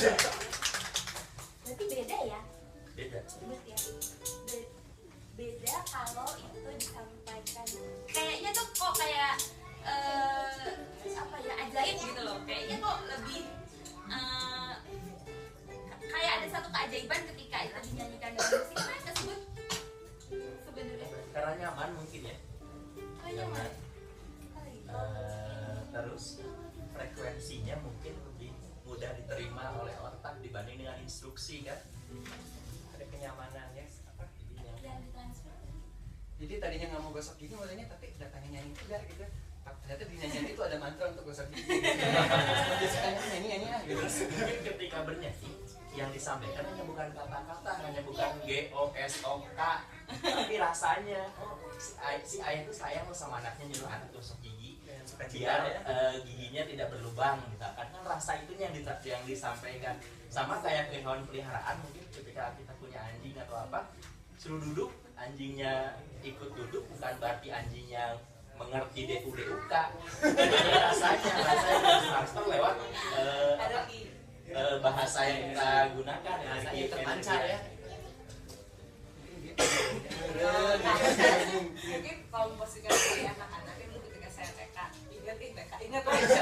Berarti beda ya? Beda. Berarti ya? Beda kalau itu disampaikan. Kayaknya tuh kok kayak apa ya, ajaib gitu loh. Kayaknya kok lebih kayak ada satu keajaiban ketika itu dinyanyikan dengan musik kan tersebut sebenarnya. Karena nyaman mungkin ya. Nyaman. Terus frekuensinya mungkin lebih mudah diterima oleh otak dibanding dengan instruksi kan. Ada kenyamanannya apa jadinya. Dan ditransfer. Jadi tadinya nggak mau gosok gigi, makanya tapi datangnya nyanyi juga gitu. Ternyata di nyanyian itu ada mantra untuk gosok gigi. Dia suka nyanyi ah gitu. Mungkin ketika bernyanyi yang disampaikan hanya bukan kata-kata, hanya bukan GOSOK, tapi rasanya si ayah itu sayang sama anaknya, nyuruh anak gosok gigi biar giginya tidak berlubang misalkan. Kan rasa itu yang disampaikan. Sama kayak hewan peliharaan, mungkin ketika kita punya anjing atau apa, suruh duduk, anjingnya ikut duduk bukan berarti anjingnya mengerti DUK. Rasanya transfer lewat bahasa yang kita gunakan, Rasanya terpancar ya. Mungkin kalau posisikan saya anak-anak itu ketika saya TK, ingat aja.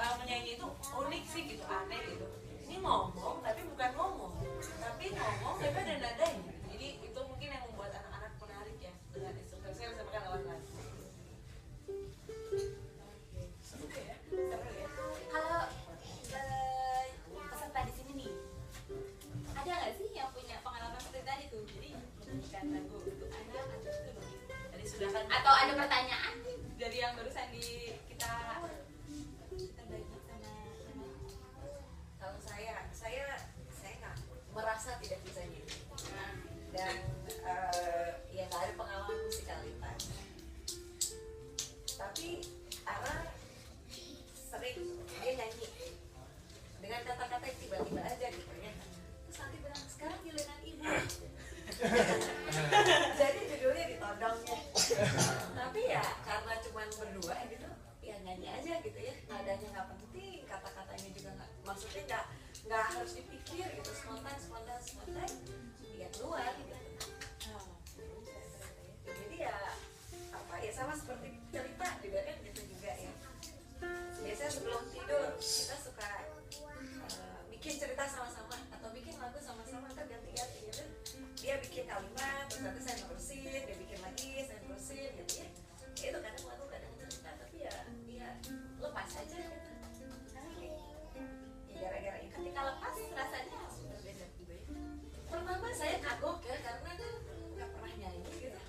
Menyanyi itu unik sih gitu, aneh gitu. Ini ngomong tapi bukan ngomong, tapi ngomong tapi ada nadanya. Jadi itu mungkin yang membuat anak-anak menarik ya dengan instruksi. Saya bisa makan lawan lain. Seru ya. Kalau peserta di sini nih, ada nggak sih yang punya pengalaman seperti tadi tuh? Jadi menyanyikan lagu untuk anak atau itu tadi sudah kan? Atau ada pertanyaan dari yang barusan kita bagi sama Kalau saya nggak merasa tidak bisa nyanyi dan ya nggak ada pengalaman musikalitas. Tapi Ara sering dia nyanyi dengan kata-kata yang tiba-tiba aja gitu ya. Terus nanti bilang sekarang giliran ibu. Jadi judulnya ditodongnya. Tapi ya karena cuman berdua gitu, ya nyanyi aja gitu ya. Nadanya nggak penting, kata-katanya juga nggak, maksudnya nggak harus dipikir gitu, spontan, ya keluar gitu. Jadi ya apa ya sama seperti cerita juga kan gitu juga ya. Biasanya sebelum tidur kita suka bikin cerita sama-sama atau bikin lagu sama-sama kan ganti-ganti gitu. Dia bikin kalimat, terus nanti saya nerusin, dia bikin lagi, saya nerusin gitu ya. Ya itu kadang lagu, kadang cerita, tapi ya lepas aja gitu. Ya gara-gara itu ketika lepas rasanya berbeda. Pertama saya kagok ya karena kan nggak pernah nyanyi gitu.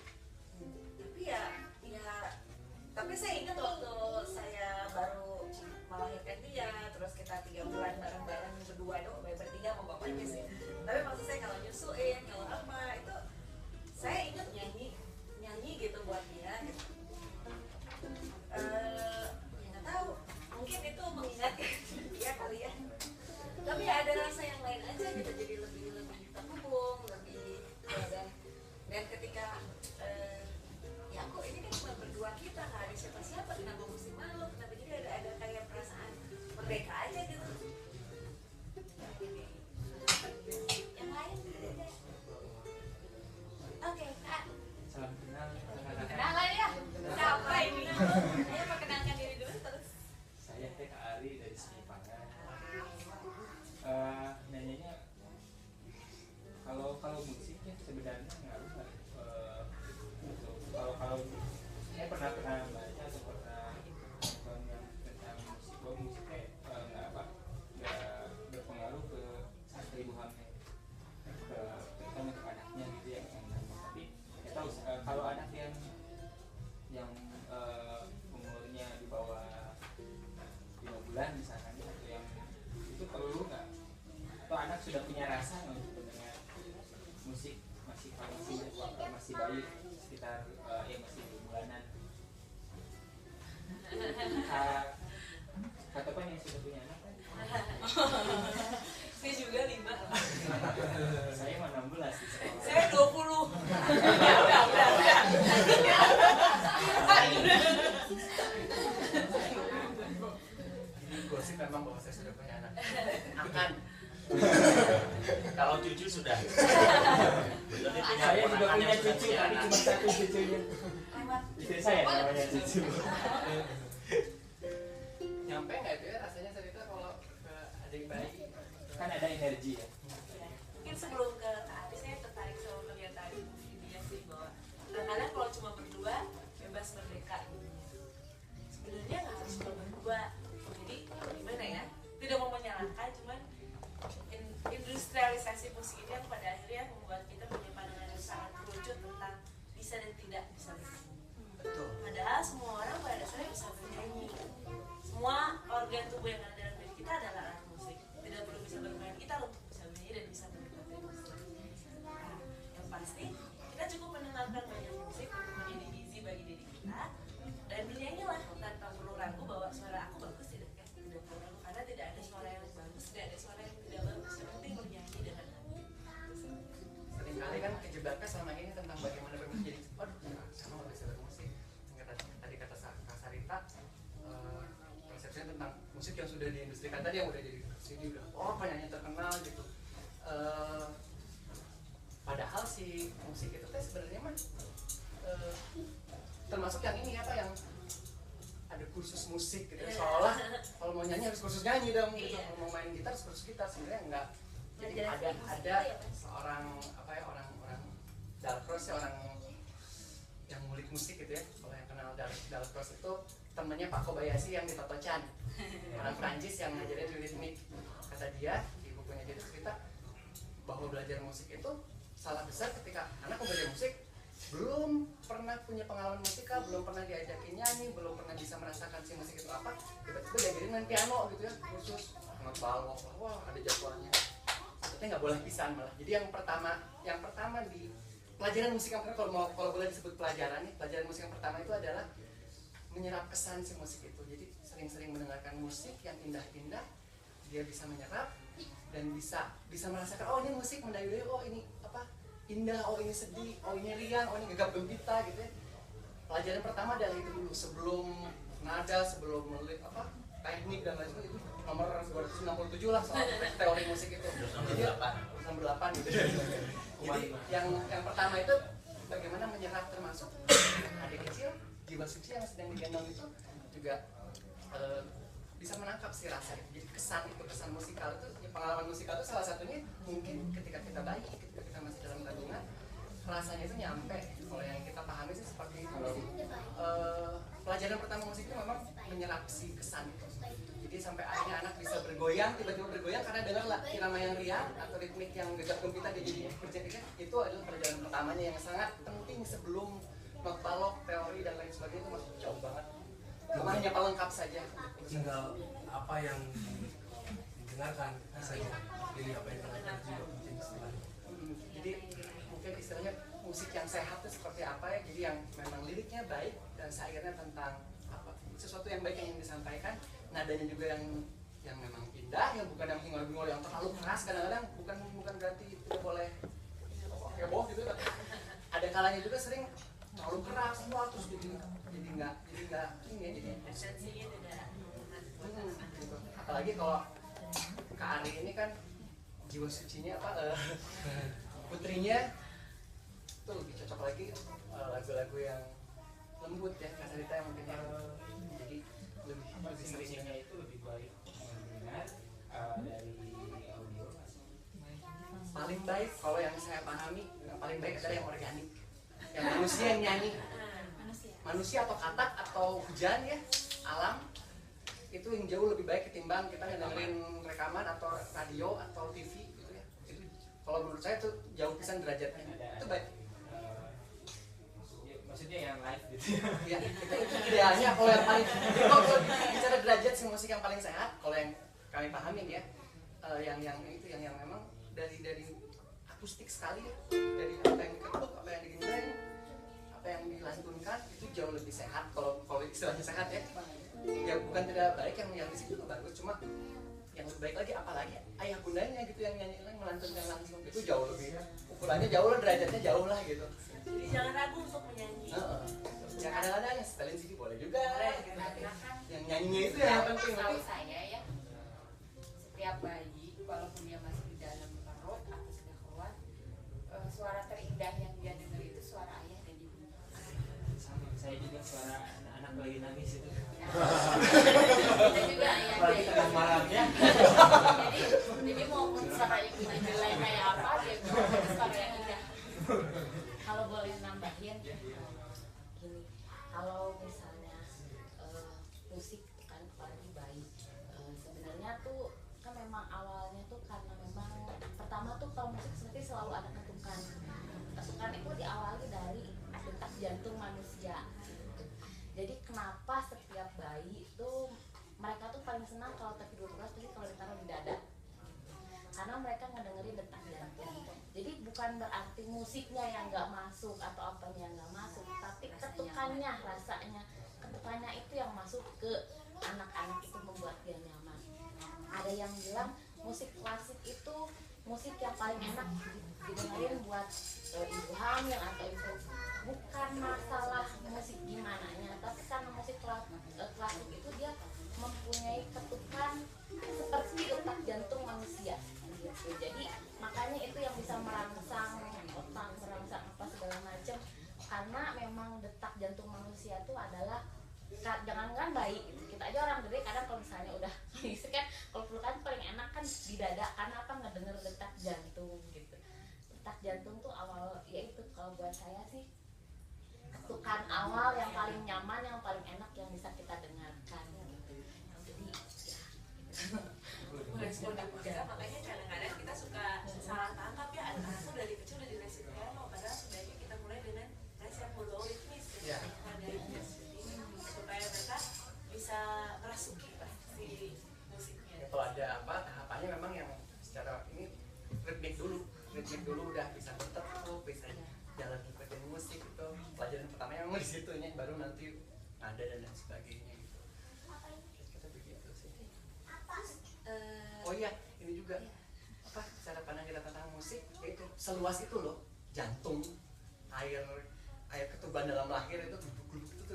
Tapi saya ingat waktu saya baru melahirkan dia, terus kita 3 bulan bareng-bareng berdua dong, bertiga sama bapaknya sih. Tapi maksud saya kalau nyusuin, kalau apa itu saya ingat nyanyi gitu buat dia gitu. Ya nggak tahu, mungkin itu mengingatkan dia kali ya. Tapi ya ada rasa yang lain aja gitu, jadi lebih terhubung, lebih ya, dan ketika ya kok ini kan cuma berdua kita, nggak ada siapa-siapa, kenapa mesti malu, kenapa, jadi ada kayak perasaan merdeka aja gitu. Yang lain ada. Oke, Kak. Salam kenal. Kenalan ya. Siapa ini? Ayo perkenalkan diri dulu terus. Saya Kak Ari dari Senipangan. Nanyanya kalau musiknya sebenarnya ngaruh nggak? Kalau saya pernah baca atau pernah nonton yang tentang musik, bahwa musiknya nggak berpengaruh ke kehidupannya, ke anaknya gitu ya. Tapi saya tahu kalau anak yang umurnya di bawah 5 bulan misalkan, atau yang itu perlu nggak, atau anak sudah punya rasa nggak untuk mendengar musik masih bayi sekitar masih bulanan. Kata apa yang sudah punya anak kan? Saya juga 5. Saya mah 16 di sekolah. Saya 20. Udah. Ini gosip memang bahwa saya sudah udah punya anak. Akan. Kalau cucu sudah. Jadi punya Saya juga ponakan punya yang sudah cucu, punya tapi anak. cuma satu cucunya. Istri saya namanya cucu. Nyampe nggak itu ya rasanya cerita kalau ke adik bayi kan ada energi ya. Mungkin sebelum ke Kak Ari, saya tertarik sama pernyataan dia sih bahwa kadang-kadang kalau cuma berdua bebas merdeka. Sebenarnya nggak harus cuma berdua. Jadi gimana ya? Tidak mau menyalahkan, cuman industrialisasi musik ini yang pada akhirnya membuat kita punya pandangan yang sangat kerucut tentang bisa dan tidak bisa bernyanyi. Betul. Padahal semua orang pada dasarnya bisa bernyanyi. Semua organ tubuh yang ada dalam diri kita adalah alat musik. Tidak perlu bisa bermain gitar untuk bisa bernyanyi dan bisa menikmati musik. Nah, yang pasti kita cukup mendengarkan banyak musik untuk menjadi gizi bagi diri kita dan bernyanyilah tanpa perlu ragu bahwa suara aku bagus tidak perlu ragu karena tidak ada suara yang bagus, tidak ada suara yang tidak bagus. Yang penting bernyanyi dengan hati. Seringkali kan kejebaknya selama ini tentang bagaimana bermusik jadi waduh sama nggak bisa bermusik. Tadi kata Kak Sarita persepsinya tentang musik yang sudah diindustrikan tadi yang udah jadi CD udah penyanyi terkenal gitu. Padahal si musik itu teh sebenarnya mah termasuk yang ini apa yang ada kursus musik gitu seolah kalau mau nyanyi harus kursus nyanyi dong gitu. Kalau mau main gitar harus kursus gitar sebenarnya enggak. Jadi ada seorang apa ya orang Dalcroze ya orang yang ngulik musik gitu ya. Kalau yang kenal Dalcroze itu temennya Pak Kobayashi yang di Toto Chan, orang Prancis yang ngajarin ritmik. Kata dia di bukunya dia cerita bahwa belajar musik itu salah besar ketika anak mau belajar musik belum pernah punya pengalaman musikal, belum pernah diajakin nyanyi, belum pernah bisa merasakan si musik itu apa, tiba-tiba diajarin main piano gitu ya, khusus sangat balok, wah ada jadwalnya. Tapi nggak boleh pisahan malah. Jadi yang pertama di pelajaran musik yang pertama, kalau boleh disebut pelajaran nih, pelajaran musik yang pertama itu adalah menyerap kesan si musik itu. Jadi sering-sering mendengarkan musik yang indah-indah, dia bisa menyerap dan bisa merasakan oh ini musik mendayu-dayu, oh ini apa indah, oh ini sedih, oh ini riang, oh ini gegap gempita gitu ya. Pelajaran pertama adalah itu dulu sebelum nada, sebelum apa teknik dan lain sebagainya itu nomor 267 lah soal teori musik itu. Jadi 68 gitu. Jadi yang pertama itu bagaimana menyerap termasuk adik kecil jiwa suci yang sedang digendong itu juga bisa menangkap si rasa itu. Jadi kesan musikal itu pengalaman musikal itu salah satunya mungkin ketika kita bayi, ketika kita masih dalam kandungan rasanya itu nyampe. Kalau yang kita pahami sih seperti itu. Pelajaran pertama musik itu memang menyerap si kesan itu. Jadi sampai akhirnya anak bisa bergoyang, tiba-tiba bergoyang karena dengar irama yang riang atau ritmik yang gegap gempita dia jadi berjadinya. Itu adalah pelajaran pertamanya yang sangat penting sebelum balok teori dan lain sebagainya itu masih jauh banget. Cuma hanya pelengkap saja. Tinggal apa yang didengarkan saja. Jadi apa yang didengarkan juga penting istilahnya. Jadi mungkin istilahnya musik yang sehat itu seperti apa ya? Jadi yang memang liriknya baik dan syairnya tentang apa? Sesuatu yang baik yang ingin disampaikan. Nadanya juga yang memang indah, yang bukan yang hingar-bingar yang terlalu keras. Kadang-kadang bukan berarti tidak boleh heboh gitu. Ada kalanya juga sering terlalu keras semua terus jadi nggak ini ya jadi Esensinya tidak gitu. Apalagi kalau Kak Ari ini kan jiwa sucinya apa putrinya itu lebih cocok lagi lagu-lagu yang lembut ya Kak Sarita yang mungkin jadi lebih sering Musiknya itu lebih baik mendengar dari audio. paling baik kalau yang saya pahami yang paling baik adalah yang organik yang manusia yang nyanyi manusia atau katak atau hujan ya alam itu yang jauh lebih baik ketimbang kita ngedengerin rekaman atau radio atau TV gitu ya. Itu kalau menurut saya tuh jauh pisan derajatnya itu baik. Maksudnya yang live gitu Ya, itu idealnya kalau yang paling kalau bicara derajat si musik yang paling sehat kalau yang kami pahamin ya yang memang dari akustik sekali ya. Dari apa yang diketuk, apa yang digendeng, apa yang dilantunkan itu jauh lebih sehat kalau istilahnya sehat ya. Ya bukan tidak baik yang di situ juga bagus cuma yang lebih baik lagi apalagi ayah bundanya gitu yang nyanyi melantunkan langsung itu jauh lebih ukurannya jauh lah derajatnya jauh lah gitu. jadi jangan ragu untuk menyanyi. Ya kadang-kadang yang setelin CD boleh juga Boleh, gitu. gitu. Yang nyanyinya itu yang penting Tahu tapi saya ya setiap bayi walaupun dia masih di dalam perut atau sudah keluar, suara terindah yang dia dengar itu suara ayah dan ibu. Sama saya juga suara anak-anak lagi nangis itu. Itu juga ayah dan Apalagi ibu. tengah malamnya. Jadi maupun suara ibunya jelek kayak apa, dia bilang itu suara yang indah. Kalau boleh nambahin, gini, kalau misalnya musik kan apalagi bayi, sebenarnya tuh kan memang awalnya tuh karena memang pertama tuh kalau musik seperti selalu ada ketukan. Ketukan itu diawali dari detak jantung manusia. Jadi kenapa setiap bayi itu mereka tuh paling senang kalau tertidur keras, tapi kalau ditaruh di dada, karena mereka ngedengerin detak jantung. Jadi bukan berarti musiknya yang nggak masuk atau apanya yang nggak masuk, tapi ketukannya, rasanya ketukannya itu yang masuk ke anak-anak, itu membuat dia nyaman. Ada yang bilang musik klasik itu musik yang paling enak didengerin buat ibu hamil atau ibu, bukan masalah musik gimana nya, tapi karena musik klasik itu dia mempunyai ketukan seperti detak jantung manusia gitu. Jadi makanya itu yang bisa merangsang otak, merangsang apa segala macam, karena memang detak jantung manusia itu adalah, jangankan bayi gitu, kita aja orang gede kadang kalau misalnya udah kan kalau pelukan paling enak kan di dada, karena apa, ngedenger detak jantung gitu. Detak jantung tuh awal, ya itu kalau buat saya sih ketukan awal yang paling nyaman, yang paling enak yang bisa kita dengarkan gitu. Jadi Respon ibu kita, makanya kadang-kadang kita suka salah tangkap ya, anak-anak tuh dari kecil udah dikasih piano, padahal sebaiknya kita mulai dengan les yang berbau ritmis ya, supaya mereka bisa merasuki si musiknya. Kalau ada apa tahapannya memang yang secara ini ritmik dulu udah bisa bertekuk, bisa jalan ikutin musik itu. Pelajaran pertamanya memang di situnya, baru nanti nada dan lain sebagainya gitu. Kita begitu sih. Oh iya, ini juga apa cara pandang kita tentang musik, yaitu seluas itu loh, jantung, air ketuban dalam lahir itu tuh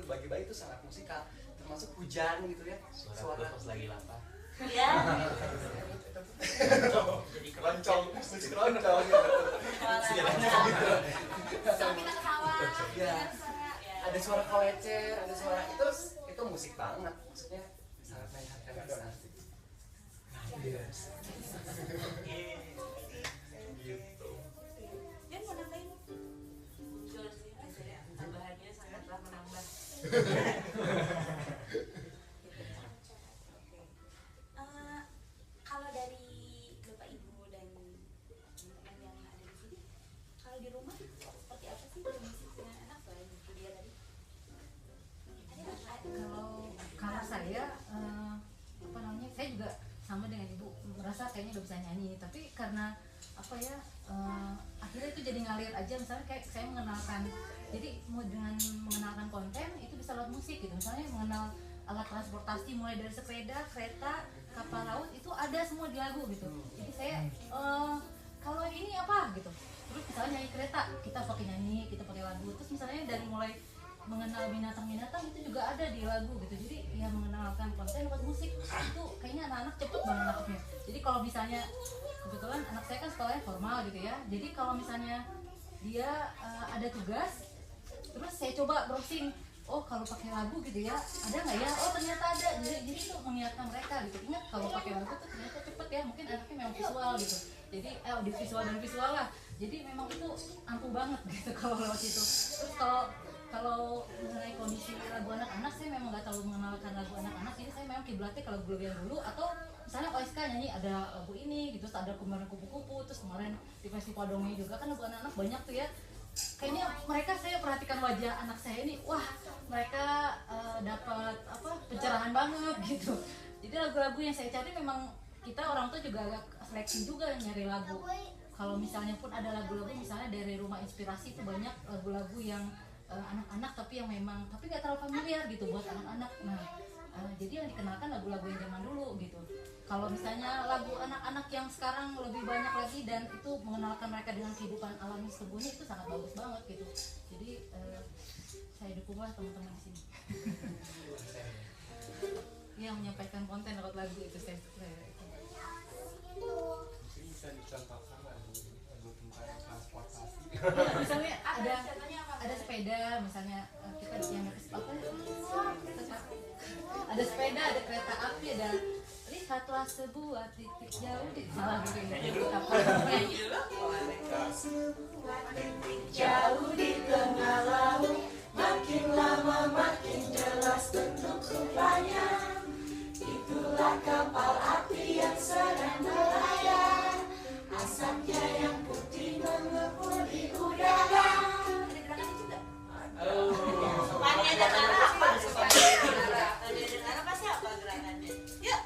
bagi bayi itu sangat musikal, termasuk hujan gitu ya, Suara pas lagi lapar. Iya. Jadi keroncong, musik keroncong gitu. sama kita ketawa, Iya. suara Ada suara kolecer, ada suara itu musik banget, maksudnya sangat menyenangkan bisa. gitu. Yang mau nambahin? Muncul sih, rasanya tambahannya sangatlah menambah. Kalau dari bapak ibu dan teman yang ada di sini, kalau di rumah seperti apa sih musik dengan anak selain itu dia tadi? Kalau saya apa namanya, saya juga sama dengan ibu, merasa kayaknya udah bisa nyanyi, tapi karena apa ya, akhirnya itu jadi ngalir aja. Misalnya kayak saya mengenalkan, jadi mau dengan mengenalkan konten itu bisa lewat musik gitu, misalnya mengenal alat transportasi mulai dari sepeda, kereta, kapal laut, itu ada semua di lagu gitu. Jadi saya kalau ini apa gitu, terus misalnya nyanyi kereta, kita pakai nyanyi, kita pakai lagu, terus misalnya dari mulai mengenal binatang-binatang itu juga ada di lagu gitu. Jadi ya mengenalkan konten lewat musik itu kayaknya anak-anak cepet banget nangkepnya. Jadi kalau misalnya kebetulan anak saya kan sekolahnya formal gitu ya, jadi kalau misalnya dia ada tugas, terus saya coba browsing, oh kalau pakai lagu gitu ya ada nggak ya, oh ternyata ada. Jadi itu mengingatkan mereka gitu, ingat kalau pakai lagu tuh ternyata cepet ya, mungkin anaknya memang visual gitu, jadi audiovisual dan visual lah, jadi memang itu ampuh banget gitu kalau lewat itu. Terus kalau mengenai kondisi lagu anak-anak, saya memang nggak terlalu mengenalkan lagu anak-anak, jadi saya memang kiblatnya ke lagu yang dulu, atau misalnya OSK nyanyi ada lagu ini gitu, terus ada kemarin kupu-kupu, terus kemarin di festival dongeng juga kan lagu anak-anak banyak tuh ya. Kayaknya mereka, saya perhatikan wajah anak saya ini, wah mereka dapat apa, pencerahan banget gitu. Jadi lagu-lagu yang saya cari memang kita orang tua juga agak seleksi juga nyari lagu. Kalau misalnya pun ada lagu-lagu misalnya dari Rumah Inspirasi itu banyak lagu-lagu yang anak-anak tapi yang memang tapi nggak terlalu familiar gitu buat anak-anak. Nah jadi yang dikenalkan lagu-lagu yang zaman dulu gitu. Kalau misalnya lagu anak-anak yang sekarang lebih banyak lagi dan itu mengenalkan mereka dengan kehidupan alami sesungguhnya, itu sangat bagus banget gitu. Jadi saya dukunglah teman-teman di sini. Yang menyampaikan konten lewat lagu itu saya sepeda misalnya kita yang apa ada sepeda, ada kereta api, ada lihatlah sebuah titik jauh di jauh di tengah laut, makin lama makin jelas bentuk rupanya. Itulah kapal api yang sedang melayang, asapnya yang putih mengepul di udara. Pani ada Nara apa? Tadi ada Nara pasti apa gerakannya? Yuk,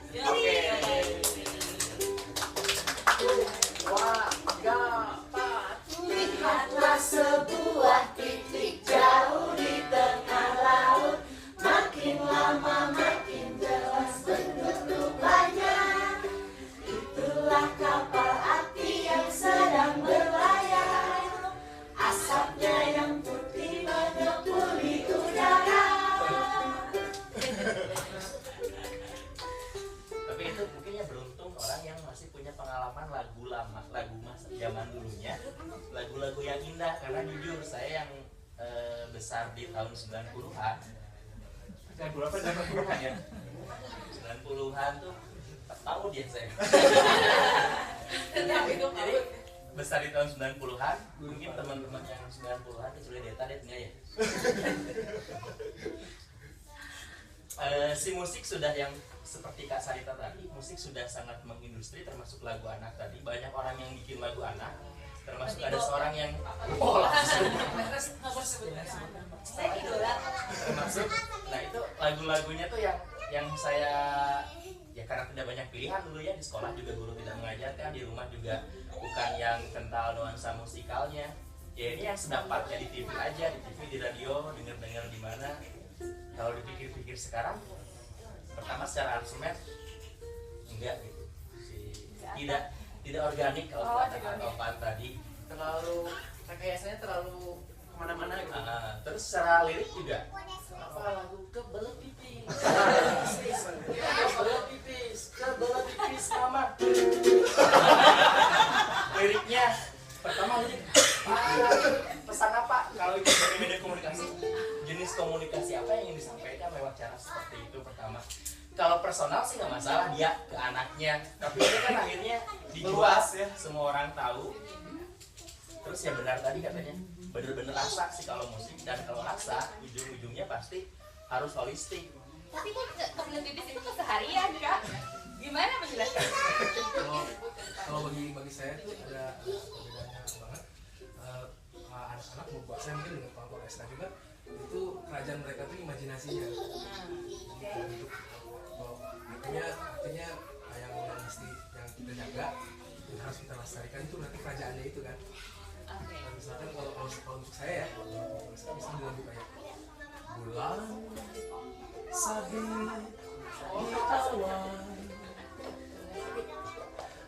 Lihatlah sebuah titik jauh di tengah laut, makin lama makin jelas bentuk rupanya. Itulah kapal api yang sedang berlayar, asapnya yang putih mengepul di udara. Tapi itu mungkin ya beruntung orang yang masih punya pengalaman lagu lama, lagu masa zaman dulunya, lagu-lagu yang indah. Karena jujur saya yang besar di tahun 90-an. 90-an 90-an ya. 90-an tuh 4 tahun ya saya. Jadi besar di tahun 90-an, mungkin teman-teman yang 90-an kecuali Deta enggak ya? Si musik sudah yang seperti Kak Sarita tadi, musik sudah sangat mengindustri, termasuk lagu anak tadi. Banyak orang yang bikin lagu anak, termasuk ada seorang yang saya idola. termasuk, nah itu lagu-lagunya tuh yang saya ya karena tidak banyak pilihan dulu ya, di sekolah juga guru tidak mengajarkan, di rumah juga bukan yang kental nuansa musikalnya. Ya ini yang sedapatnya di TV aja, di TV, di radio, denger-denger di mana. Kalau dipikir-pikir sekarang, pertama secara aransemen enggak gitu, tidak organik kalau kata Taufan tadi, Terlalu rekayasanya terlalu kemana-mana gitu. Terus secara lirik juga apa lagu kebelet pipis, kebelet pipis sama liriknya. Pertama lirik pesan apa, kalau itu dari media komunikasi, jenis komunikasi apa yang ingin disampaikan lewat cara seperti itu. Pertama, kalau personal sih nggak masalah dia ke anaknya, tapi itu kan akhirnya dijual ya, semua orang tahu. Terus ya benar tadi katanya, bener-bener rasa sih kalau musik, dan kalau rasa ujung-ujungnya pasti harus holistik. Tapi kan kebelet pipis itu keseharian Kak. Gimana menjelaskan? Kalau bagi saya tuh ada bedanya banget. Anak-anak membuat saya mungkin dengan kelompok SK juga, itu kerajaan mereka tuh imajinasinya. Untuk artinya yang mesti yang kita jaga, yang harus kita lestarikan itu nanti kerajaannya itu kan. Nah, misalkan kalau untuk saya ya, bisa dilanjut kayak bulan sabit di awan,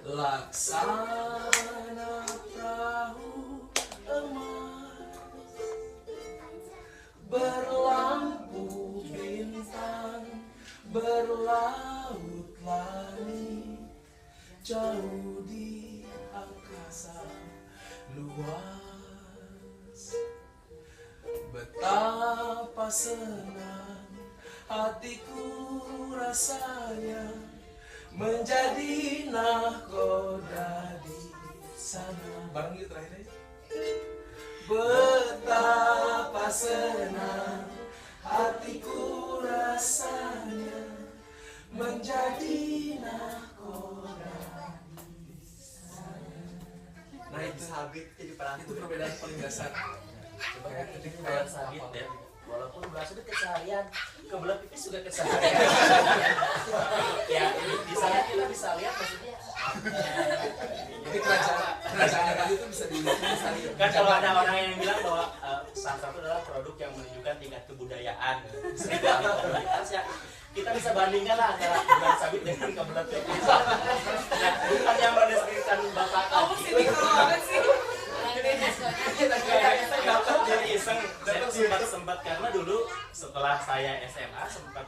laksana perahu emas, berlampu bintang, berlaut langit, jauh di angkasa luas. Betapa senang hatiku rasanya menjadi nahkoda di sana. Bareng gitu terakhir. Betapa senang hatiku rasanya menjadi nahkoda di sana. Nah itu Sabit jadi perang. itu perbedaan paling dasar. Coba ketik kayak sabit deh, walaupun berasa itu keseharian, kebelet pipis juga keseharian. Ya ini di sana kita bisa lihat maksudnya. Jadi kerajaan tadi itu bisa dilihat Kan kalau ada orang yang bilang bahwa salah satu adalah produk yang menunjukkan tingkat kebudayaan, komunitas ya, kita bisa bandingkan lah antara bulan sabit dengan kebelet pipis. Nah, bukan yang mendeskripsikan bapak Kamu sini banget sih. jadi iseng. Saya sempat karena dulu setelah saya SMA sempat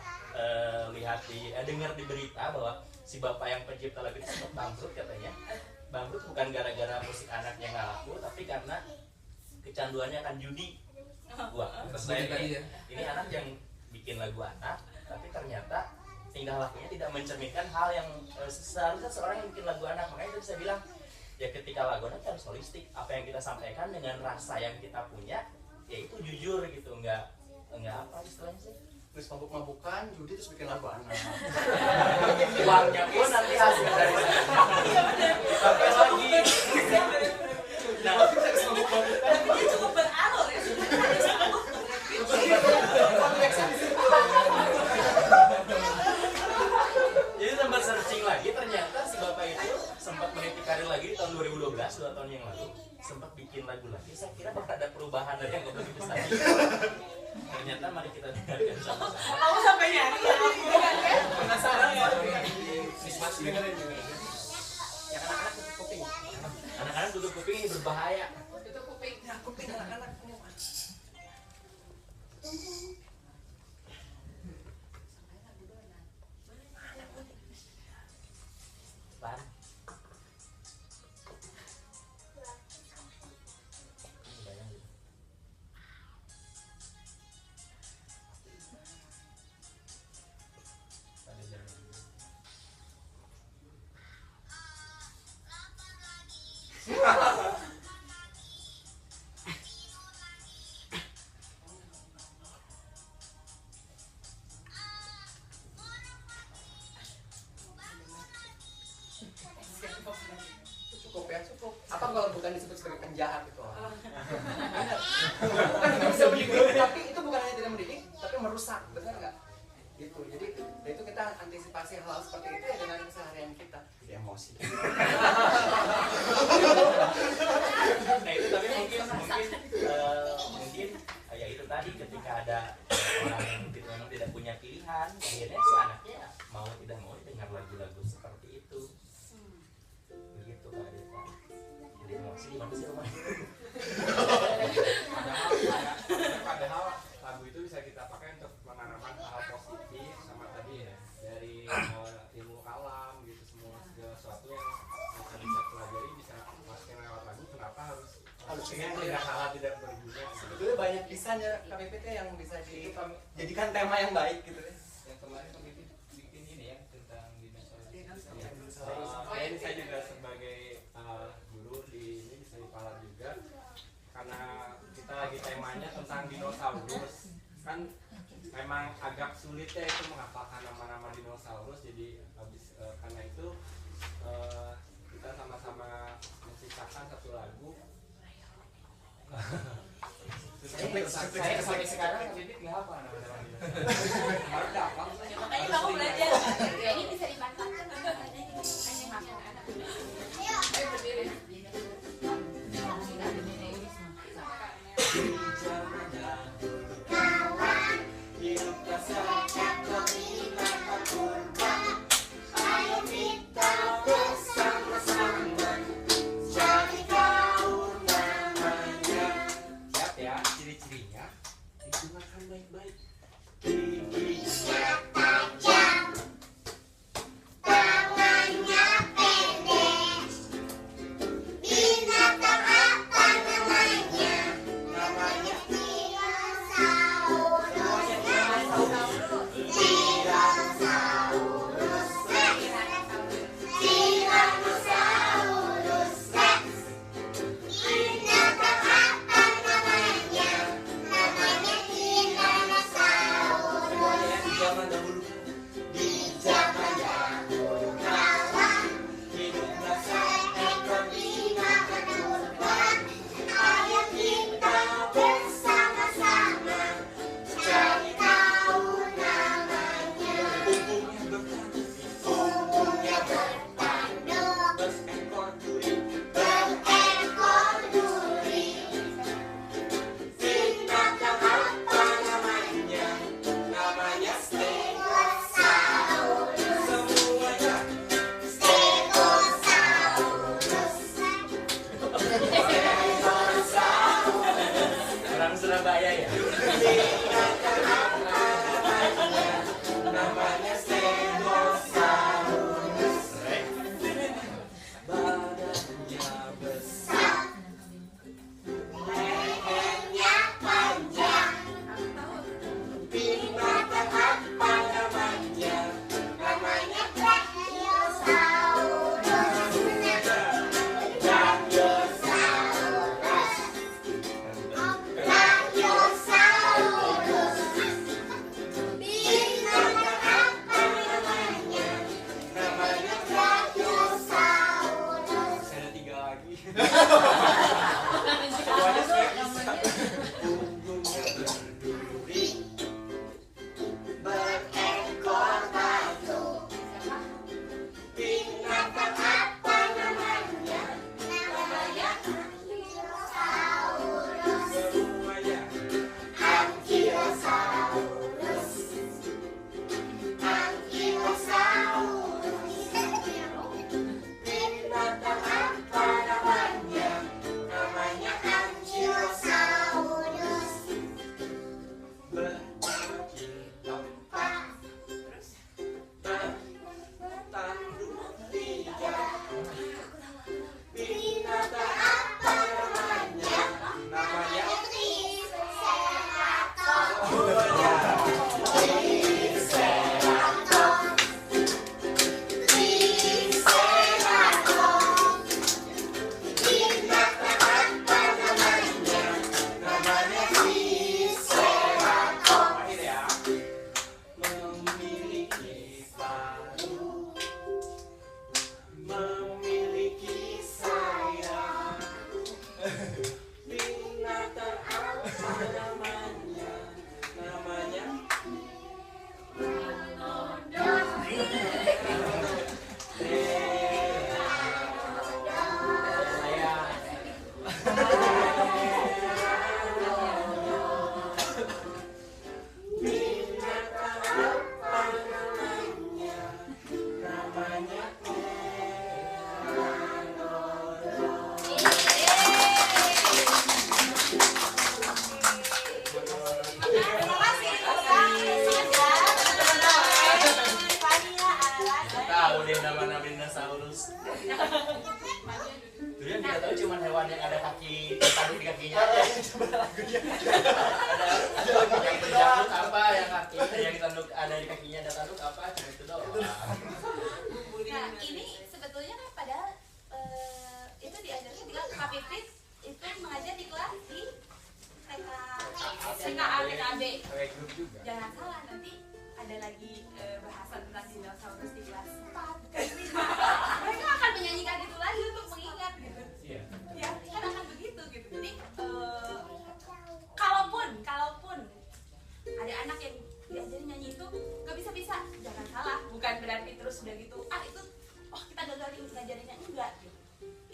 lihat dengar di berita bahwa si bapak yang pencipta lagu itu sempat bangkrut katanya. Bangkrut bukan gara-gara musik anaknya nggak laku, tapi karena kecanduannya akan judi. Wah, terus Seperti saya tadi ya. ini anak yang bikin lagu anak, tapi ternyata tingkah lakunya tidak mencerminkan hal yang seharusnya seorang yang bikin lagu anak. Makanya itu saya bilang, ya ketika lagu anak harus holistik. Apa yang kita sampaikan dengan rasa yang kita punya, ya itu jujur gitu, enggak apa istilahnya sih? Terus mabuk-mabukan, judi terus bikin lagu anak. Uangnya pun nanti hasil dari dipakai lagi. Nah, Tapi dia cukup beralur ya. jadi sempat searching lagi, ternyata si bapak itu sempat meniti karir lagi di tahun 2012, 2 tahun yang lalu, sempat bikin lagu lagi. Saya kira bakal ada perubahan dari yang begitu tadi. Ternyata mari kita dengarkan sama-sama. Kamu sampai nyari ya? Penasaran ya? Yang anak-anak tutup kuping. Anak-anak tutup kuping ini berbahaya. Itu kuping, nah kuping anak-anak. Pan. Bayang gitu. Pada jalan. Cukup ya, cukup. Apa kalau bukan disebut sebagai penjahat itu? Bukan tidak bisa mendidik, tapi itu bukan hanya tidak mendidik, tapi merusak, benar nggak? Gitu. Jadi itu kita antisipasi hal seperti itu ya dengan keseharian kita. Jadi emosi. Nah itu tapi mungkin ya itu tadi ketika ada orang yang mungkin memang tidak punya pilihan, akhirnya si anaknya mau tidak mau dengar lagu-lagu seperti itu. Begitu Kak Deta. Jadi emosi gimana sih rumah? Padahal lagu itu bisa kita pakai untuk menanamkan hal positif sama tadi ya, dari ilmu alam gitu, semua segala sesuatu yang kita bisa pelajari bisa masukin lewat lagu. Kenapa harus pengen tidak hal tidak berguna? Sebetulnya banyak desainnya KPPT yang bisa dijadikan tema yang baik gitu ya. Yang kemarin kami bikin ini ya tentang dinosaurus. Iya, Saya juga sebagai guru di ini bisa dipalak juga karena kita lagi temanya tentang dinosaurus kan memang agak sulit ya itu menghafalkan nama-nama dinosaurus. Jadi habis karena itu kita sama-sama menciptakan satu lagu. Saya sampai sekarang Bibit nggak apa nama-nama dinosaurus. Baru dapat. Ya, makanya kamu belajar. Ya, ini bisa dimanfaatkan untuk Ayo berdiri. Siap ya, ciri-cirinya digunakan baik-baik. Giginya tajam, Semuanya saya bisa. Punggungnya berduri, berekor batu. Binatang apa namanya? Namanya Ankylosaurus. Semuanya. Ankylosaurus. Ankylosaurus. Binatang apa namanya? Namanya Ankylosaurus. Berkaki empat, bertanduk tiga. Binatang apa namanya? Namanya Triceratops. semuanya. Triceratops. Triceratops. Binatang apa namanya? Namanya Triceratops. Terakhir ya. Memiliki paru, memiliki sayap. Binatang apa namanya? Namanya tahu deh nama-nama dinosaurus. Dulu yang kita tahu cuma hewan yang ada kaki tanduk di kakinya aja. Ada yang berjangkut apa, yang kaki yang ditanduk ada di kakinya ada tanduk apa, cuma itu doang. Nah, ini sebetulnya kan padahal itu diajarkan di kelas KPP itu mengajar di kelas di TKA TKB. Kayak grup juga. Jangan salah, nanti ada lagi bahasan tentang dinosaurus di kelas 4. Mereka akan menyanyikan itu lagi untuk mengingat gitu. Iya. Ya, kan akan begitu gitu. Jadi kalaupun ada anak yang diajarin nyanyi itu nggak bisa, jangan salah. Bukan berarti terus udah gitu. Itu kita gagalin ngajarinnya, enggak. Gitu.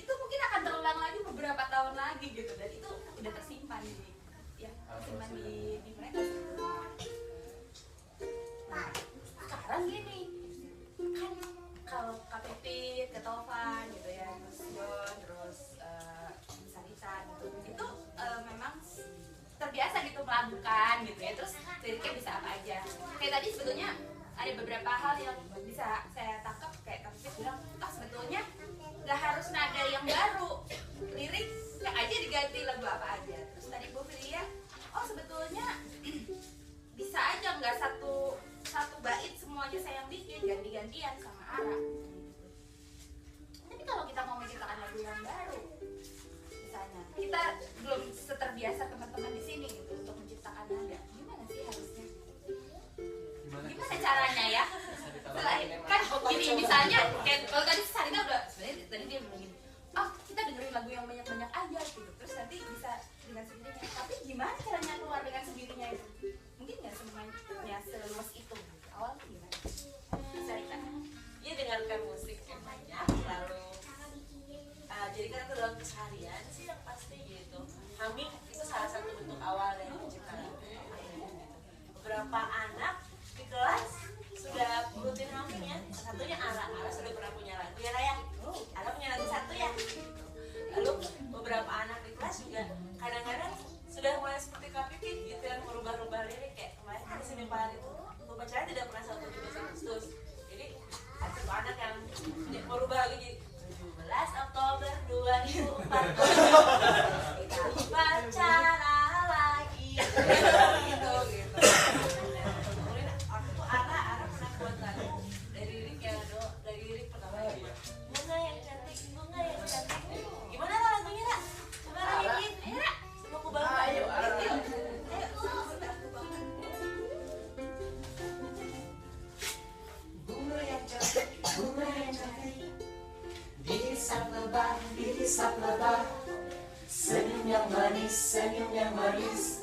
Itu mungkin akan terulang lagi beberapa tahun lagi gitu. Dan itu udah tersimpan tersimpan di mereka. Nah, sekarang gini, kan kalau KPP, Ketovan gitu ya, terus John, terus Sarita gitu, itu memang terbiasa gitu melakukan gitu ya, terus liriknya bisa apa aja. Kayak tadi sebetulnya ada beberapa hal yang bisa saya tangkap, kayak KPP bilang, sebetulnya nggak harus nada yang baru, lirik yang aja diganti lagu apa aja. Terus tadi Bu Filia, sebetulnya bisa aja nggak satu bait semuanya saya yang bikin, ganti-gantian sama Ara. Tapi kalau kita mau menciptakan lagu yang baru, misalnya kita belum seterbiasa teman-teman di sini gitu untuk menciptakan nada, gimana sih harusnya? Gimana caranya ya? Selain kan gini misalnya, kayak kalau tadi Sarina udah sebenarnya tadi dia bilang gini, kita dengerin lagu yang banyak-banyak aja gitu, terus nanti bisa dengan sendirinya. Tapi gimana caranya keluar dengan sendirinya itu? Mungkin nggak semuanya seluas itu. Awalnya gimana? Sarina? Ya dengarkan musik yang banyak, lalu jadikan itu dalam keseharian sih yang pasti gitu. Humming itu salah satu bentuk awal dari menciptakan gitu. Beberapa anak di kelas sudah rutin humming ya. Satunya Ara sudah pernah punya lagu ya Raya. Ara punya lagu satu ya. Lalu beberapa anak di kelas juga kadang-kadang sudah mulai seperti KPP gitu yang merubah-rubah lirik, kayak kemarin kan di sini Pak itu upacara tidak pernah 1 Agustus. Jadi ada anak yang merubah lagu jadi 17 Oktober 2014 kita upacara lagi gitu. Kemudian aku tuh Ara pernah buat lagu dari lirik ya dari lirik pertama bunga yang cantik, bunga yang cantik. Gimana Ra lagunya Ra? Coba Ra nyanyiin, ayo Ra, semua aku bangun. Ayo Ara. Bunga yang cantik di saat lebat di dihisap lebah. Senyum yang manis, senyum yang manis,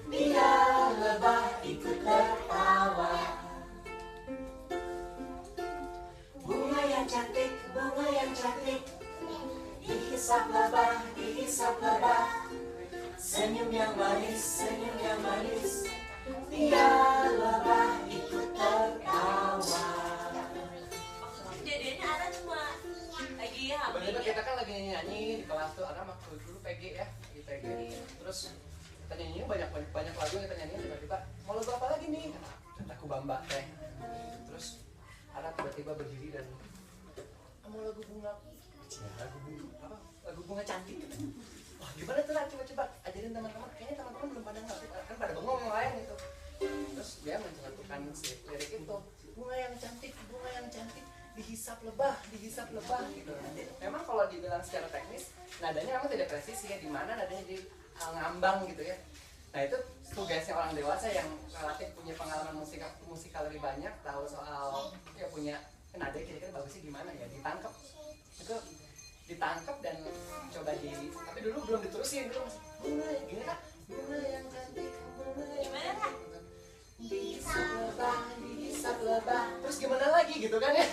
biar lebah ikut tertawa. Bunga yang cantik, bunga yang cantik, dihisap lebah, dihisap lebah. Senyum yang manis, senyum yang manis, biar lebah ikut tertawa. Kejadiannya Ara cuma lagi hamil Tiba-tiba ya. kita kan lagi nyanyi di kelas tuh, Ara waktu dulu PG ya, di PG. Terus kita nyanyi banyak lagu yang kita nyanyi, tiba-tiba mau lagu apa lagi nih? Kataku Bamba teh. Terus Ara tiba-tiba berdiri dan mau lagu bunga, lagu bunga cantik. Wah gimana tuh lah, coba ajarin teman-teman. Kayaknya teman-teman belum pada ngerti, kan pada bengong yang lain gitu. Terus dia mencetakkan si lirik itu, bunga yang cantik, dihisap lebah gitu. Memang kalau dibilang secara teknis, nadanya memang tidak presisi ya, di mana nadanya jadi ngambang gitu ya. Nah itu tugasnya orang dewasa yang relatif punya pengalaman musikal lebih banyak, tahu soal ya punya nada kira-kira bagusnya gimana ya, ditangkap itu ditangkap dan coba tapi dulu belum diterusin, dulu masih bunga gini kan, bunga yang cantik, bunga yang Gimana Ra? dihisap lebah, terus gimana lagi gitu kan ya.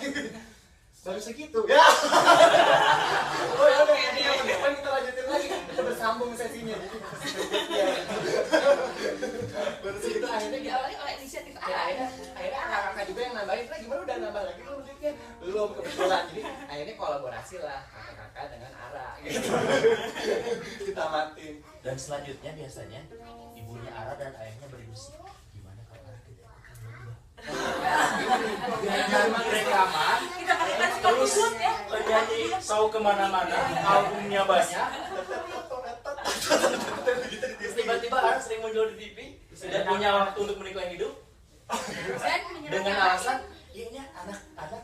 Baru segitu ya. Oh ya udah, yang depan kita lanjutin lagi, kita bersambung sesinya. Baru segitu akhirnya kita Diawali oleh inisiatif ya, Ara. akhirnya kakak juga yang nambahin, "Lah gimana udah nambah lagi belum musiknya?" Belum, kebetulan. Jadi akhirnya kolaborasi lah kakak-kakak dengan Ara gitu. Kita matiin. Dan selanjutnya biasanya ibunya Ara dan ayahnya berdiskusi, gimana kalau Ara tidak ikutan lomba? Dengan rekaman, Kita kasih terus fokus ya. penyanyi show kemana-mana, albumnya banyak. Terus tiba-tiba Ara sering muncul di TV, tidak punya waktu untuk menikmati hidup, dengan alasan ya ini anak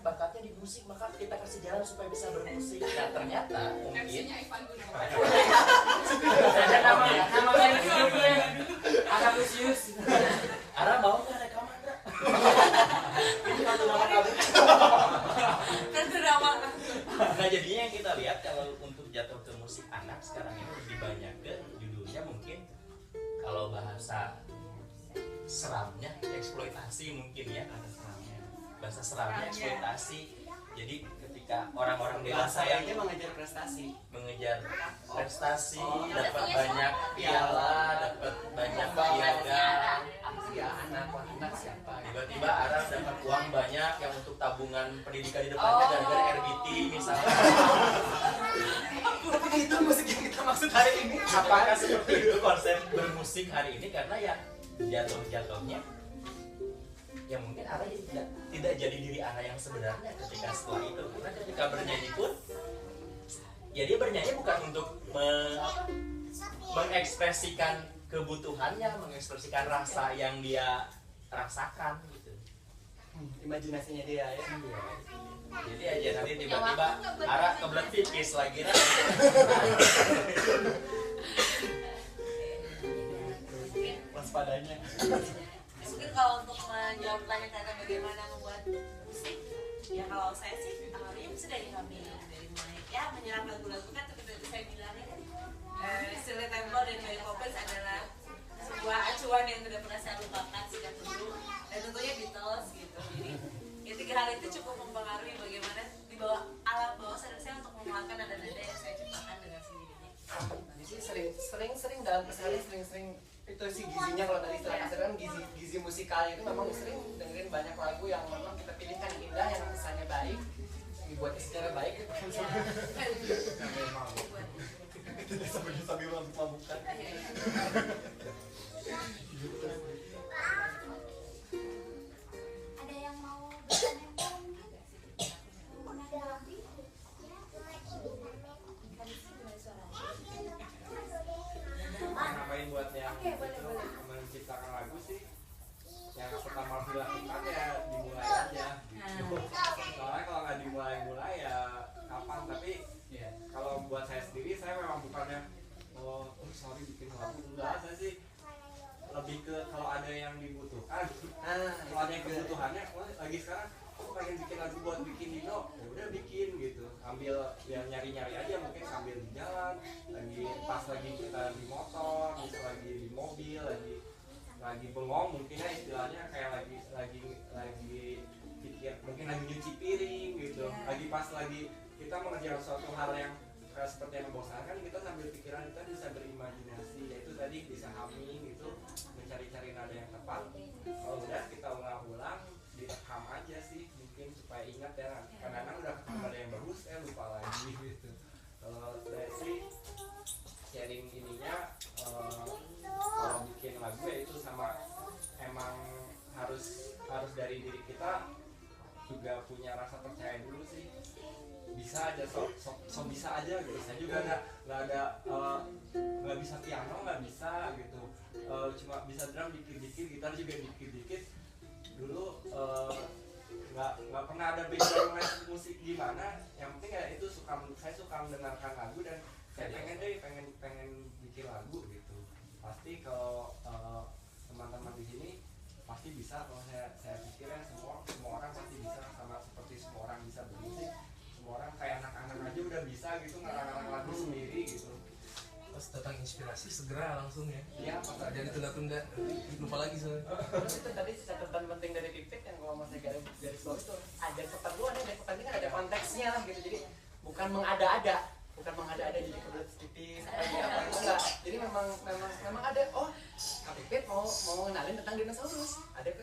bakatnya di musik, maka kita kasih jalan supaya bisa bermusik. Nah ternyata mungkin MC-nya Ivan Gunawan. ada namanya Ara Lucius. Ara mau nggak rekaman nggak? Ini satu nama kamu. Kan drama. Nah jadinya yang kita lihat kalau untuk jatuh ke musik anak sekarang ini lebih banyak ke judulnya mungkin kalau bahasa seramnya eksploitasi mungkin ya, bahasa seramnya eksploitasi. Jadi ketika orang-orang dewasa yang mengejar prestasi, dapat banyak piala, dapat banyak piagam, ya anak siapa? tiba-tiba Ara dapat uang banyak yang untuk tabungan pendidikan di depannya gara-gara RBT misalnya. Tapi itu musik yang kita maksud hari ini. Apakah seperti itu konsep bermusik hari ini? Karena ya jatuh-jatuhnya ya mungkin Ara tidak jadi diri Ara yang sebenarnya ketika setelah itu. Karena ketika bernyanyi pun ya dia bernyanyi bukan untuk mengekspresikan kebutuhannya, mengekspresikan rasa yang dia rasakan gitu. Imajinasinya dia ya. Jadi aja nanti tiba-tiba Ara kebelet pipis lagi. Waspadanya. Mungkin kalau untuk menjawab pertanyaan karena bagaimana membuat musik, ya kalau saya sih awalnya bisa dari hamil, dari mulai ya menyerap lagu-lagu kan seperti saya bilang ya. Silly Temple dan Mary Poppins adalah sebuah acuan yang tidak pernah saya lupakan sejak dulu, dan tentunya Beatles gitu. Jadi ya tiga hal itu cukup mempengaruhi bagaimana di bawah alam bawah sadar saya untuk mengeluarkan nada-nada yang saya ciptakan dengan sendirinya. Jadi sering dalam keseharian sering itu si gizinya, kalau tadi istilah kasar kan gizi musikalnya itu memang sering dengerin banyak lagu yang memang kita pilihkan indah, yang kesannya baik, dibuatnya secara baik gitu kan. Tidak sambil mabuk-mabukan. Ada yang mau bertanya mungkin? Ngapain buat yang menciptakan lagu sih, yang pertama harus dilakukan ya dimulai aja. Soalnya kalau nggak dimulai ya kapan. Tapi ya kalau buat saya sendiri, saya memang bukannya sorry bikin lagu, enggak ada sih. Lebih ke kalau ada yang dibutuhkan, kalau ada yang kebutuhannya, lagi sekarang aku pengen bikin lagu buat bikin Dino, ya udah bikin gitu, ambil ya nyari-nyari aja, mungkin sambil pas lagi kita di motor, bisa lagi di mobil, lagi bengong, mungkin ya istilahnya kayak lagi pikir, mungkin lagi nyuci piring gitu, lagi pas lagi kita mengerjakan suatu hal yang seperti yang membosankan, kita sambil pikiran kita bisa berimajinasi, yaitu tadi bisa humming gitu, mencari-cari nada yang tepat. Kalau udah kita ulang-ulang, direkam aja sih, mungkin supaya ingat ya. Kadang-kadang udah ketemu nada yang bagus, lupa lagi gitu. Kalau saya sih sharing ininya, kalau bikin lagu ya itu sama emang harus dari diri kita juga punya rasa percaya dulu sih. Bisa aja so bisa aja gitu. Saya juga nggak bisa piano, nggak bisa gitu, cuma bisa drum dikit-dikit, gitar juga dikit-dikit. Dulu nggak pernah ada background les musik gimana, yang penting ya itu saya suka mendengarkan lagu dan saya pengen bikin lagu gitu. Pasti kalau teman-teman di sini pasti bisa, kalau saya pikirnya semua orang pasti bisa, sama seperti semua orang bisa bermusik, semua orang kayak anak-anak aja udah bisa gitu ngarang-ngarang lagu sendiri gitu. Pas datang inspirasi segera langsung ya. Iya, Jadi tunda-tunda, lupa lagi soalnya. Itu tadi catatan penting dari Pipit yang kalau mau saya garis bawah itu ada keperluan, ada kepentingan, ada konteksnya lah gitu. Jadi bukan mengada-ada jadi kebelet tipis apa itu enggak. Jadi memang ada, oh Kak Pipit mau ngenalin tentang dinosaurus. Ada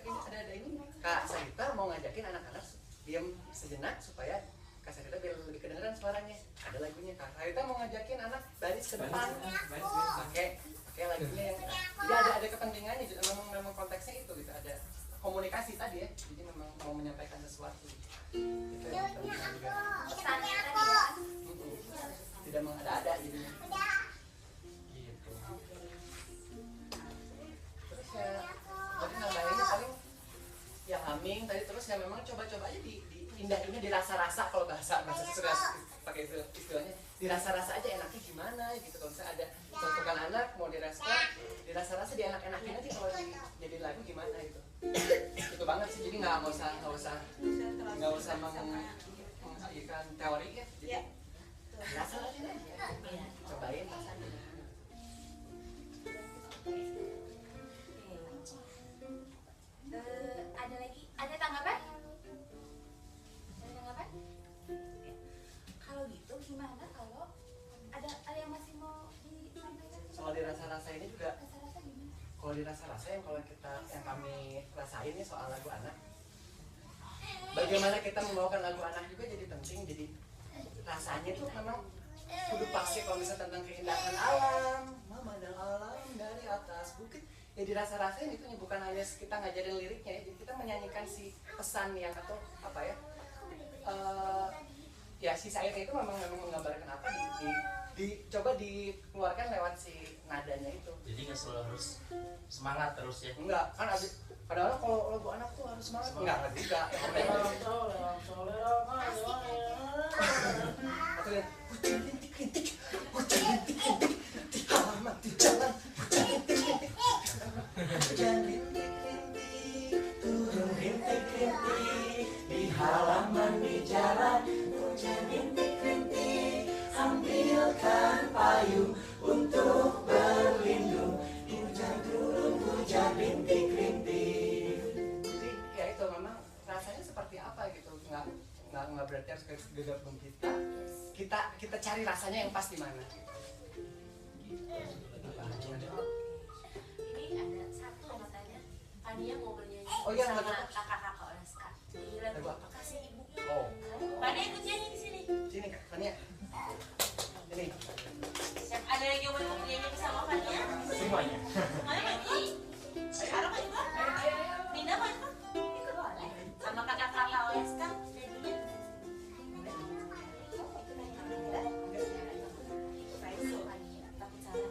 ini. Kak Sagita mau ngajakin anak-anak diam sejenak supaya Kak Sagita biar lebih kedengeran suaranya. Ada lagunya. Kak Sagita mau ngajakin anak baris ke depan. Pakai lagunya yang jadi ada kepentingannya. Jadi memang konteksnya itu gitu, ada komunikasi tadi ya. Jadi memang mau menyampaikan sesuatu. Gitu ya. Pesannya tadi ya. Tidak mengada-ada gitu. Gitu. Terus ya tadi nambahinnya paling ya humming tadi, terus ya memang coba-coba aja diindah-indah, dirasa-rasa. Kalau bahasa sudah pakai istilahnya dirasa-rasa aja enaknya gimana gitu. Kalau misalnya ada contohkan anak mau dirasa-rasa dienak-enakin aja kalau jadi lagu gimana gitu. Itu banget sih, jadi nggak usah mengajukan teori ya. Jadi rasa aja deh, cobain rasanya. Ada lagi? Ada tanggapan? Kalau gitu gimana kalau ada yang masih mau disampaikan? Soal dirasa-rasa ini juga. Rasa-rasa gimana? Kalau dirasa-rasa yang kami rasain nih soal lagu anak, bagaimana kita membawakan lagu anak juga jadi penting. Jadi rasanya tuh memang kudu pasti kalau misalnya tentang keindahan alam, memandang alam dari atas bukit, ya dirasa-rasain itu bukan hanya kita ngajarin liriknya ya, jadi kita menyanyikan si pesan yang atau apa ya, ya si syairnya itu memang menggambarkan apa, coba dikeluarkan lewat si nadanya itu. Jadi nggak selalu harus semangat terus ya. Enggak, kan kadang-kadang kalau lagu anak tuh harus semangat. Enggak juga. Atau yang hujan rintik-rintik di halaman di jalan, hujan rintik-rintik turun rintik-rintik di halaman di jalan, hujan rintik-rintik ambilkan payung untuk berlindung, hujan turun hujan rintik-rintik. Jadi ya itu memang rasanya seperti apa gitu, nggak berarti harus gegabung kita cari rasanya yang pas di mana. Ini ada satu katanya, Fania mau bernyanyi sama kakak-kakak Oleska. Ini lagu apa kasih ibu? Oh, Fania ikut nyanyi di sini. sini Kak Fania. Ini Siap, ada lagi yang mau nyanyi bersama Fania? Semuanya. Semuanya nyanyi. Sekarang mau juga? Nina mau juga? Ikut boleh. Sama kakak-kakak Oleska nyanyinya. Takut salah.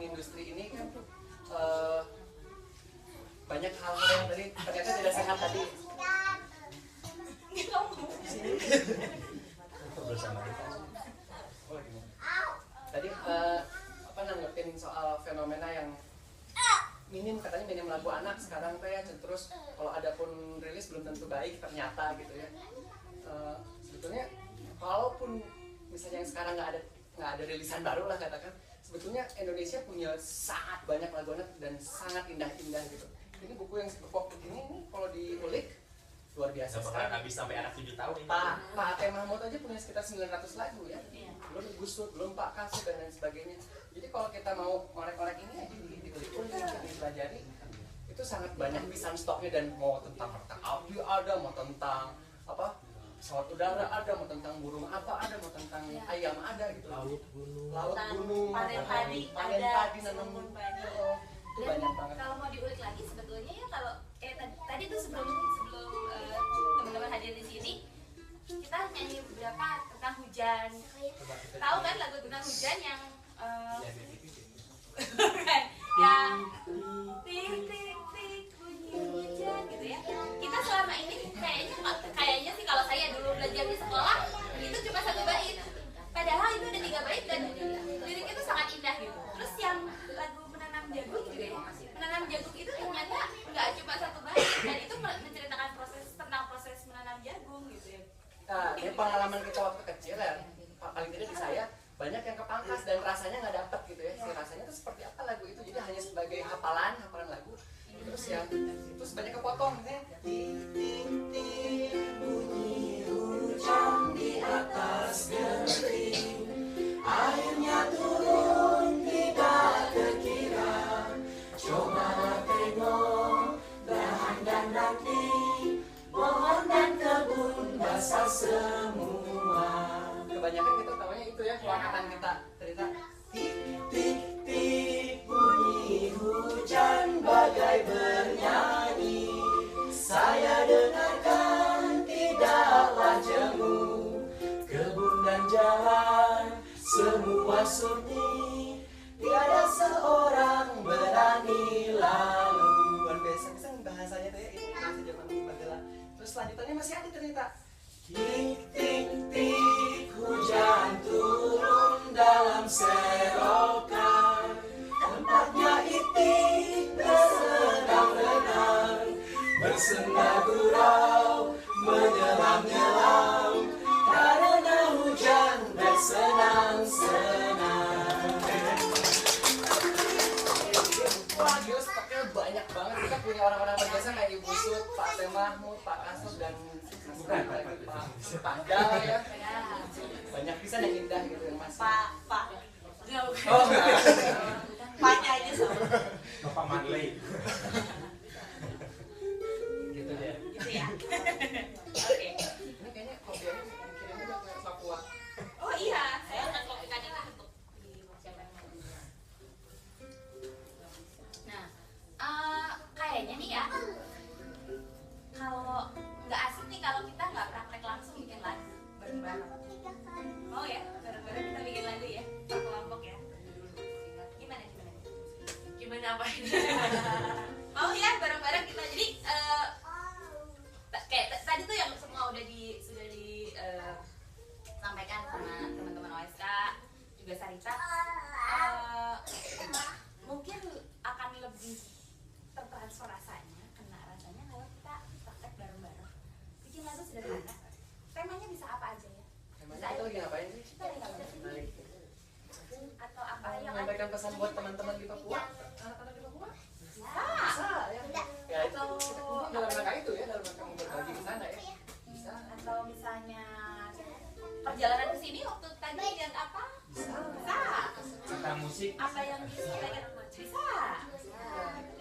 industri ini kan banyak hal-hal yang tadi ternyata tidak sehat tadi. bersama kita. Oh, gimana? Tadi nanggepin soal fenomena yang katanya minim lagu anak sekarang teh ya, terus kalau ada pun rilis belum tentu baik ternyata gitu ya. Sebetulnya walaupun misalnya yang sekarang nggak ada rilisan baru lah katakan, sebetulnya Indonesia punya sangat banyak lagu anak dan sangat indah-indah gitu. Ini buku yang sepok begini ini kalau diulik luar biasa. Gak bakalan habis sampai anak 7 tahun ini. Pak T. Mahmud aja punya sekitar 900 lagu ya. Belum Gus Dur, belum Pak Kasih dan lain sebagainya. Jadi kalau kita mau ngorek-ngorek ini aja diulik-ulik, dipelajari, itu sangat banyak pisan stoknya, dan mau tentang kereta api ada, mau tentang apa pesawat udara ada, mau tentang burung apa ada, mau tentang ayam ada gitu. Laut gunung. panen padi, nanam padi. Itu banyak banget. Kalau mau diulik lagi sebetulnya ya kalau tadi tuh sebelum teman-teman hadir di sini kita nyanyi beberapa tentang hujan. Tahu kan lagu tentang hujan yang yang tik tik tik bunyi hujan gitu ya. Kita selama ini kayaknya sih kalau saya dulu belajar di sekolah itu cuma 1 bait. Padahal itu ada 3 bait dan liriknya itu sangat indah gitu. Terus yang lagu menanam jagung juga ya. Menanam jagung itu ternyata nggak cuma 1 bait dan itu menceritakan tentang proses menanam jagung gitu ya. Nah, ini pengalaman kita waktu kecil ya, paling tidak di saya banyak yang kepangkas dan rasanya nggak dapet gitu ya. Si rasanya itu seperti apa lagu itu, jadi hanya sebagai hafalan lagu. Terus ya, terus banyak kepotong ya. Ting ting ting bunyi hujan di atas genting, airnya turun tidak terkira. Cobalah tengok dahan dan ranting, pohon dan kebun basah semua. Kebanyakan kita tahunya itu ya, angkatan kita cerita. Tik tik tik bunyi hujan bagai bernyanyi, saya dengarkan tidaklah jemu, kebun dan jalan semua sunyi, tiada seorang berani lalu. Luar biasa bahasanya tuh ya, itu bahasa zaman Bagela. Terus selanjutnya masih ada ternyata. Tik tik tik hujan turun dalam serokan, tempatnya itik bersenang-senang, bersenda gurau menyelam-nyelam, karena hujan bersenang-senang. Wah, gila stoknya banyak banget. Kita punya orang-orang berjasa kayak Ibu Sud, Pak T. Mahmud, Pak Kasut, dan bukan Pak Dal ya. Banyak pisan yang indah gitu yang masih. Pak. Enggak, bukan. Oh, Paknya aja sama. Bapak Manley. gitu deh. Gitu ya. Oke. Ini kayaknya kopiannya dikirimnya udah ke Papua. Oh iya, saya akan kopikan ini untuk dipersiapkan. Nah, kayaknya nih ya, kalau nggak asik nih kalau kita nggak praktek langsung bikin lagu bareng-bareng. Oh ya, bareng-bareng kita bikin lagu ya, per kelompok ya. Gimana? Gimana apa ini? Mau ya bareng-bareng kita. Jadi kayak tadi tuh yang semua sudah disampaikan sama teman-teman OSK juga Sarita. Mungkin akan lebih tertransfer rasanya, kena rasanya kalau kita praktek bareng-bareng. Bikin lagu sederhana. Temanya bisa apa aja ya? Emangnya kita lagi ngapain sih? Kita lagi ngapain? Atau apa yang Menyampaikan pesan buat teman-teman di Papua, anak-anak di Papua. Bisa ya. Ya itu kita kumpul dalam rangka itu ya, dalam rangka mau berbagi di sana ya. Bisa. atau misalnya perjalanan ke sini waktu tadi lihat apa? Bisa. Tentang musik. Apa yang bisa? Bisa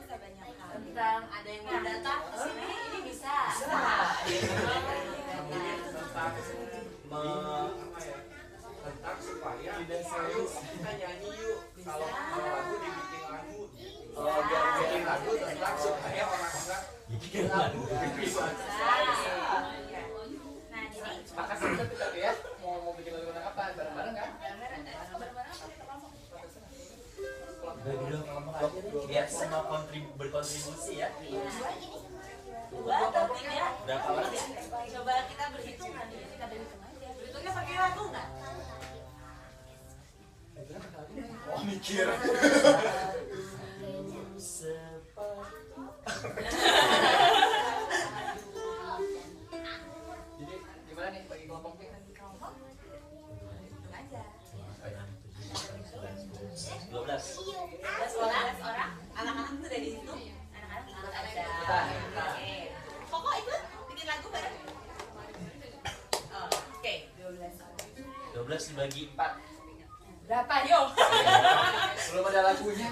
banyak hal. Tentang ada yang mau datang ke sini, ini bisa. Tentang supaya tidak serius kita nyanyi yuk. Kalau lagu dibikin lagu. Biar bikin lagu tentang supaya orang-orang bikin lagu bisa. Nah, jadi Sepakat sih tapi ya mau bikin lagu apa bareng-bareng kan? bareng-bareng apa kita kelompok? Dari Udah ngomong aja deh, biar semua berkontribusi ya. Dua atau tiga? Berapa orang sih? Coba kita berhitung nanti. Kita berhitung aja. Berhitungnya pakai lagu nggak? Oh mikir. Jadi gimana nih bagi kelompoknya? Kelompok hitung aja. 12. 12 orang. Anak-anak tuh dari situ. Anak-anak ikut aja. Oke. Pokok ikut bikin lagu bareng. Oh, oke, 12 orang. 12 dibagi 4. Berapa yo? Belum ada lagunya.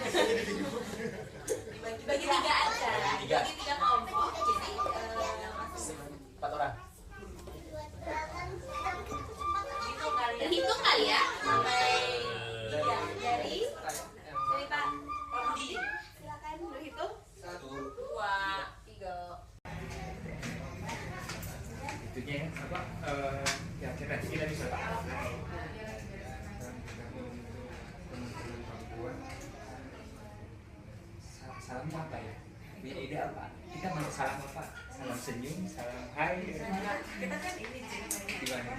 Dibagi 3 aja. Dibagi 3 kelompok. Jadi 4 orang. hitung kali ya sampai dari Pak Budi, silakan berhitung. 1, 2, 3. itunya ya apa ya nanti kita bisa salam apa ya? Punya ide apa? Kita mau salam apa? Salam senyum, salam hai. Kita kan ini ceritanya. Gimana?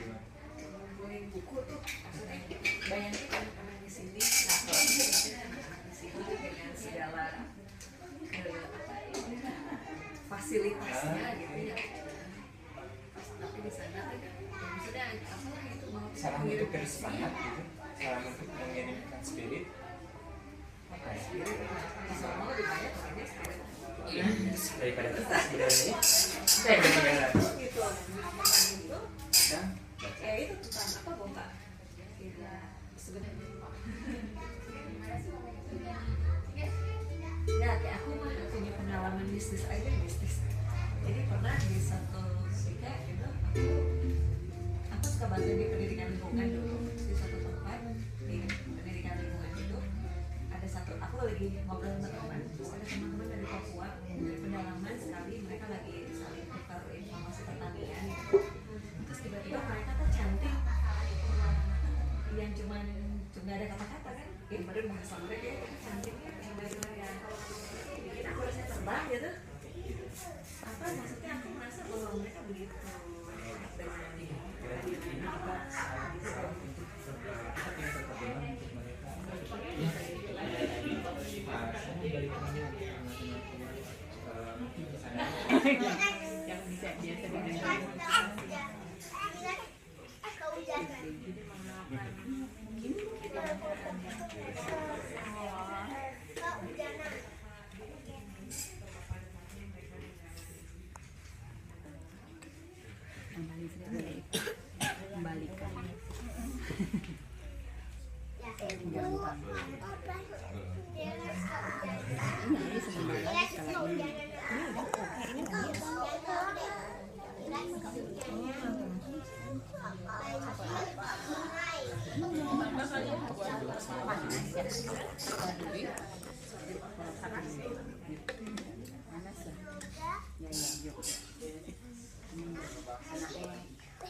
Ngomongin buku tuh, maksudnya bayangin teman-teman di sini, nah di sini dengan segala fasilitasnya gitu ya. Tapi di sana maksudnya apa itu mau Salam untuk terus semangat gitu. Salam untuk mengirimkan spirit. Apa ya? bisa mau lebih banyak orangnya sekarang. Daripada kertas di dalam ini. Gitu, itu Dan ya itu tentang apa bongkar ya sebenarnya ya kayak aku mah punya pengalaman bisnis aja jadi pernah di satu ketika gitu aku suka bantu di pendidikan lingkungan dulu di satu tempat di pendidikan lingkungan itu ada satu aku lagi ngobrol sama teman terus ada teman-teman dari Papua dari pedalaman sekali mereka lagi saling tukar informasi pertanian gitu. Terus tiba-tiba mereka tuh cantik yang cuma ada kata-kata kan baru bahasa mereka ya cantiknya yang bikin aku rasanya terbang gitu apa maksudnya aku merasa bahwa mereka begitu dengan ini apa yang bisa biasa didengar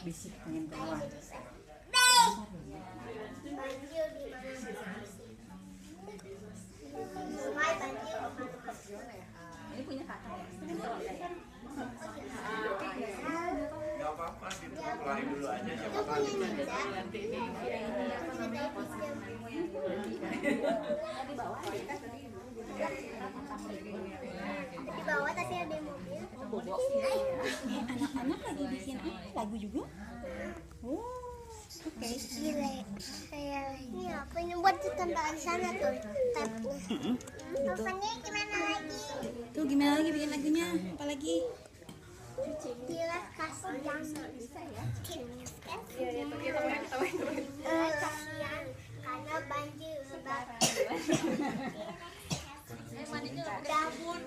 bisik pengen keluar. Ini punya kakak ya? Gak apa-apa, keluarin dulu aja siapa tahu. Di bawah tadi ada mobil. Anak-anak lagi bikin apa? Lagu juga? Oh, oke. Gile. Kayak ini apa ini buat ditempel di sana tuh tabnya. Apanya gimana lagi? Tuh gimana lagi bikin lagunya? Apa lagi? Gila kasih yang bisa ya. Kasihan karena banjir lebat. Dapur.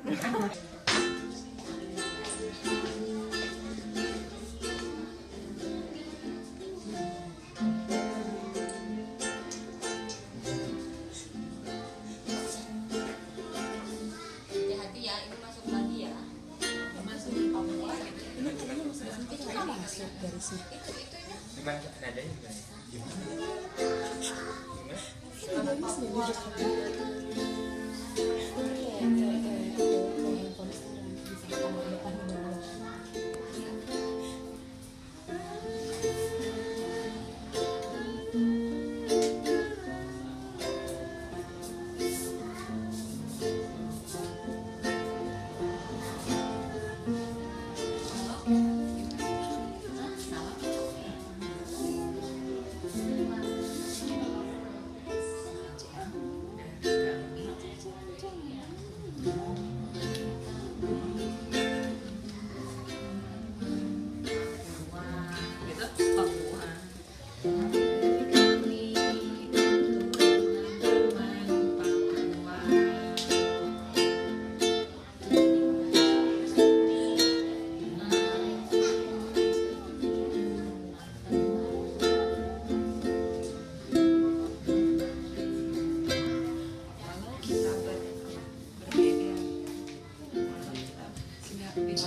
Hati-hati ya, ini masuk lagi ya. Masuk kamu ya. Ini tadinya masuk sempit lagi masuk dari situ. gimana nadanya gimana? Gimana? Ini sudah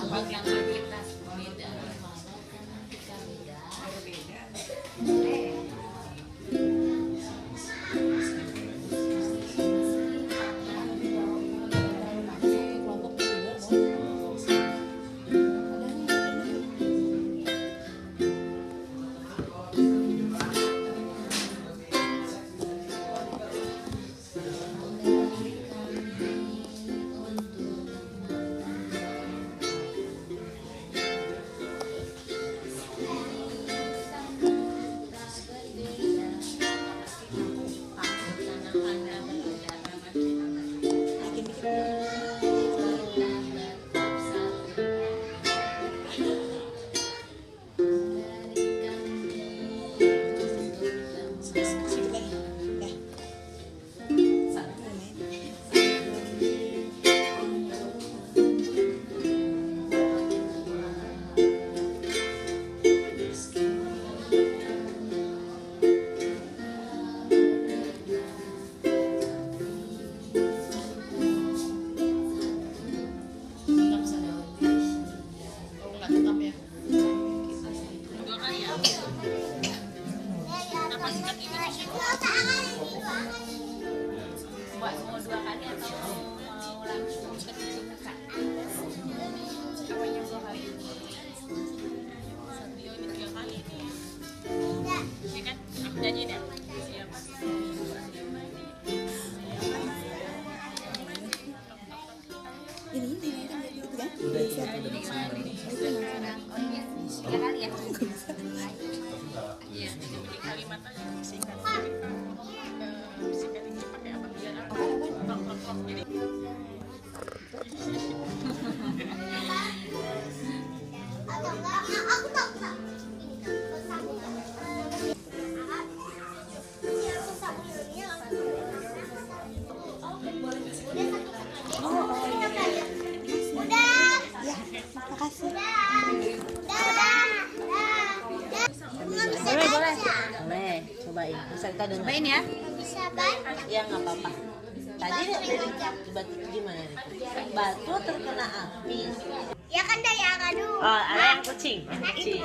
Untuk yang kita beda, kita beda. Mbak mau 2 kali atau mau langsung ke kakak? Apa yang 2 kali? Video ini 3 kali ini. Ya kan? Aku janji deh. Siapa? Ini kan itu kan? Udah sekarang. Oh iya, 3 kali ya. Iya, jadi kalimat aja singkat. Singkat ini pakai apa biar apa? Jadi Atau enggak, aku tahu. Boleh, cobain. Bisa kita dengar. Cobain ya. Bisa banyak. Ya nggak apa-apa. Tadi dari tiba-tiba gimana nih? Batu terkena api. Ya kan dari arah dulu. Oh, ada yang kucing. Kucing.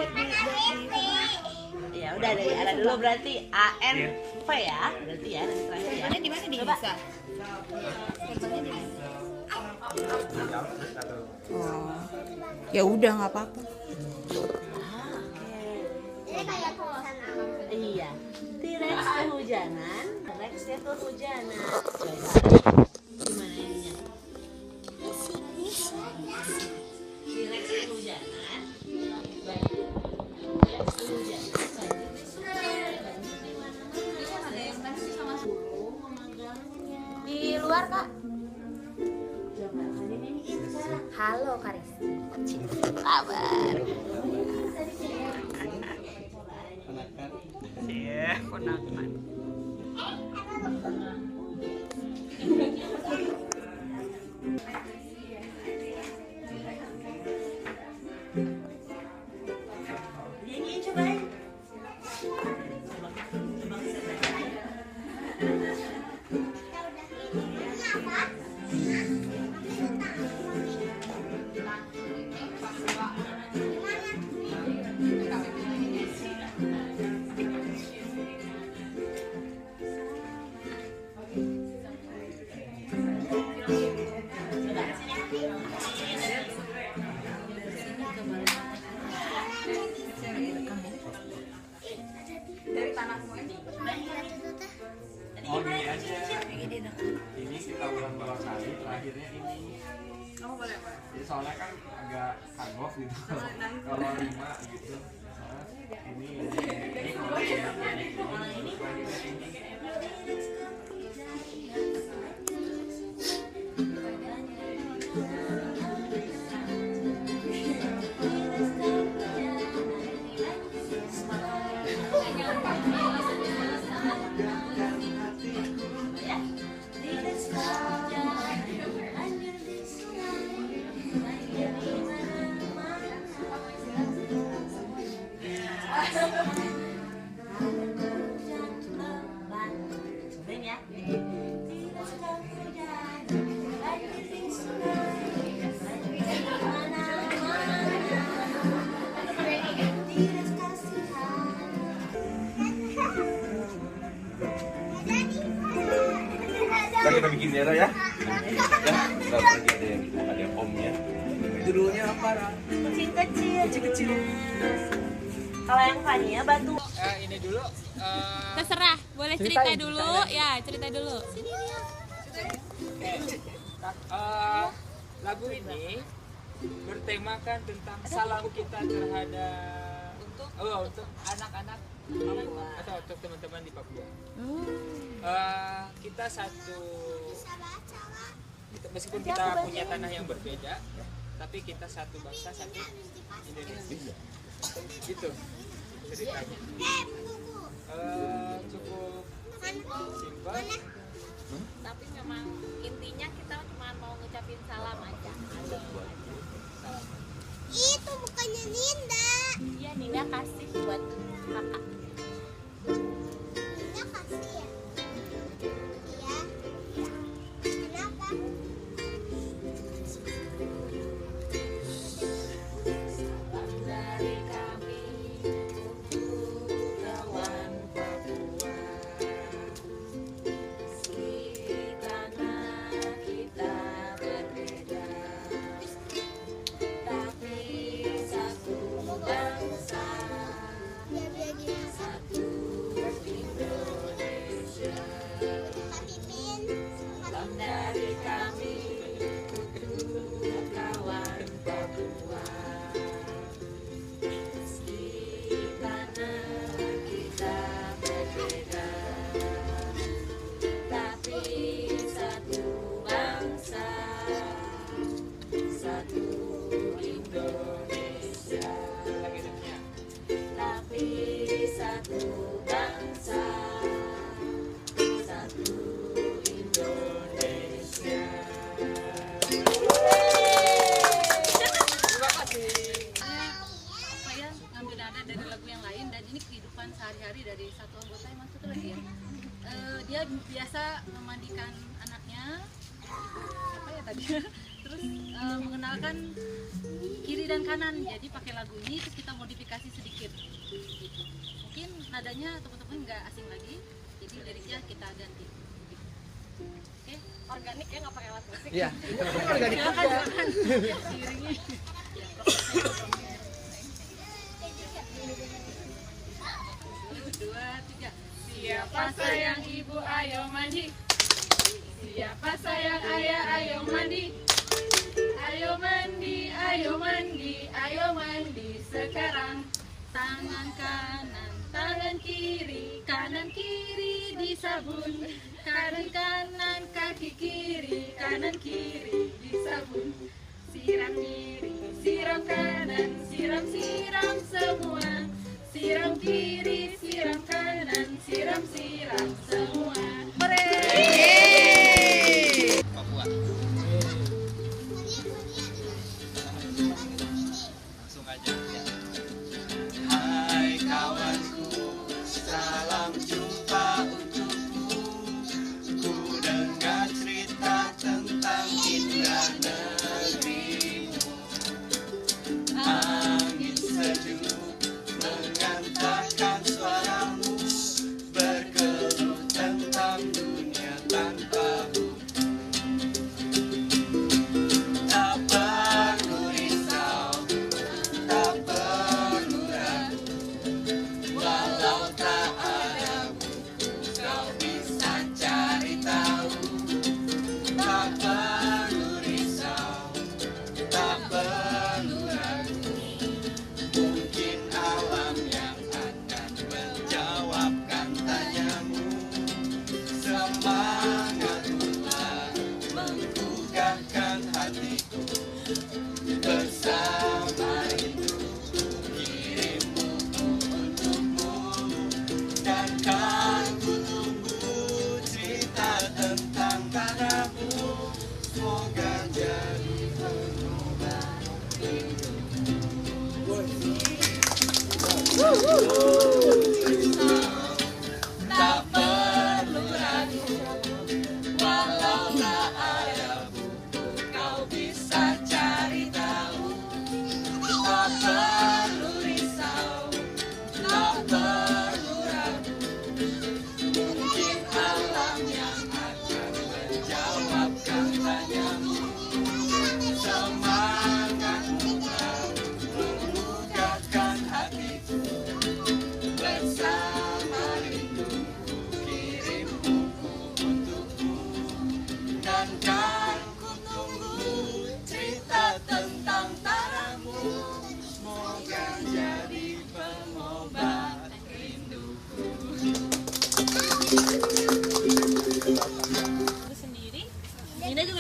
Ya udah dari arah dulu berarti ANV ya. Berarti ya dari terakhir ya. Di mana nih? Coba. Bisa. Oh. Ya udah nggak apa-apa. Ini kayak tulisan apa? Iya. T-Rex kehujanan. T-Rexnya kehujanan. Coba. Gimana ininya? T-Rex kehujanan. T-Rex kehujanan. Ada yang kasih sama suruh memegangnya. Di luar kak. Halo Karis. Kabar. iya, ponakan. Nyanyiin cobain. Oh gini aja. Ini kita ulang berapa kali, terakhirnya ini. Kamu boleh apa? Jadi soalnya kan agak kagok gitu. Kalau 5 gitu. Soalnya ini kalau ini terakhirnya ini. Cobain ya. bendera ya. Kita pergi ada yang omnya. Itu dulunya apa? Kecil-kecil. Kalau yang Fania batu. Ini dulu. Terserah, boleh cerita dulu. Ya, cerita dulu. Lagu ini bertemakan tentang salam kita terhadap untuk anak-anak Papua atau untuk teman-teman di Papua. Kita meskipun kita punya tanah yang berbeda, tapi kita satu bangsa, satu Indonesia. Gitu ceritanya. Cukup simpel. Tapi memang intinya kita cuma mau ngucapin salam aja. Itu bukannya Ninda. Iya, Ninda kasih buat kakak. Ninda kasih ya? Iya. Kenapa? Salam dari kami untuk kawan Papua. Karena kita berbeda, tapi satu bangsa, satu Indonesia. Salam dari kami untuk kawan Papua. Karena kita berbeda, tapi satu bangsa, satu Indonesia. Tapi satu bangsa, satu Indonesia. Terima kasih. Apa ya, ngambil nada dari lagu yang lain, dan ini kehidupan sehari-hari dari satu anggota yang masuk lagi ya. Dia biasa memandikan anaknya, apa ya tadi, terus mengenalkan kiri dan kanan, jadi pakai lagu ini terus kita modifikasi sedikit. Mungkin nadanya teman-teman nggak asing lagi, jadi liriknya kita ganti. Oke, Organik ya, nggak pakai alat musik. Iya. Organik. silakan. Diiringi. Ya, dua, tiga. Siapa sayang ibu, ayo mandi. Siapa sayang ayah, ayo mandi. Ayo mandi, ayo mandi, ayo mandi sekarang. Tangan kanan, tangan kiri, kanan kiri disabun. Kanan kanan, kaki kiri, kanan kiri disabun. Siram kiri, siram kanan, siram siram semua. Siram kiri, siram kanan, siram siram semua. Papua. Langsung aja ya. Hai kawanku, salam jumpa untukku. Ku dengar cerita tentang indah negerimu. Angin sejuk mengantarkan suaramu, berkeluh tentang dunia tanpa bukti. Tak perlu risau, tak perlu ragu, walau tak ada buku kau bisa cari tahu. Tak perlu risau, tak perlu ragu, mungkin alam yang akan menjawabkan tanyamu. Semangatlah menggugahkan hatiku, bersama itu kirim buku untukmu, dan kan ku tunggu cerita tentang tanahmu. Semoga jadi pengubah tak perlu ragu, walau tak ada buku kau bisa cari tahu. Tak perlu risau, tak perlu ragu, mungkin alam yang akan menjawab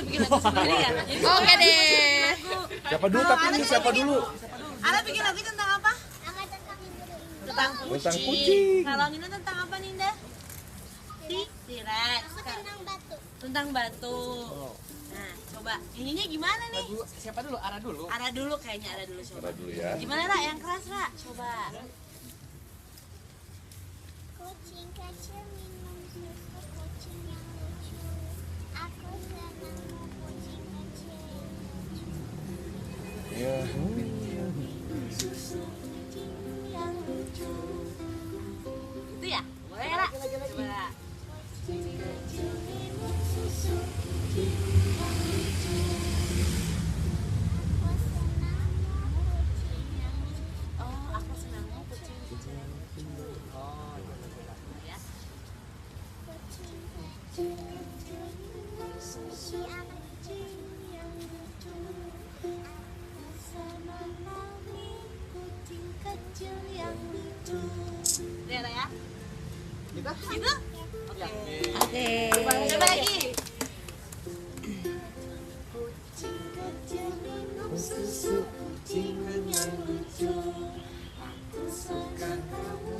bikin lagu sendiri ya. Jadi Oke deh. Siapa dulu tapi ini siapa dulu? Ana bikin lagu tentang apa? Tentang Tentang kucing. kucing. Kalau Nina tentang apa Ninda? T-Rex. Tentang batu. Tentang batu. Nah, coba ininya gimana nih? Lagu siapa dulu? Ara dulu. Ara dulu kayaknya, Ara dulu coba. Ara dulu ya. Gimana Ra? Yang keras Ra? Coba. Kucing kecil minum susu kucing yang lucu. Aku senang kucing kecil yang lucu. Ya. Susu kucing yang lucu. Itu ya? Boleh Ra? Coba Ra. Kucing kecil minum susu kucing yang lucu. Aku senang kucing yang lucu. Oh, aku senang kucing kecil yang lucu. Oh, Ya. Kucing kecil minum susu kucing yang lucu. Aku senang kucing kecil yang lucu. Udah Ra ya? Gitu? Gitu? Ya. Oke. Coba lagi. Kucing kecil minum susu kucing yang lucu. Aku suka kamu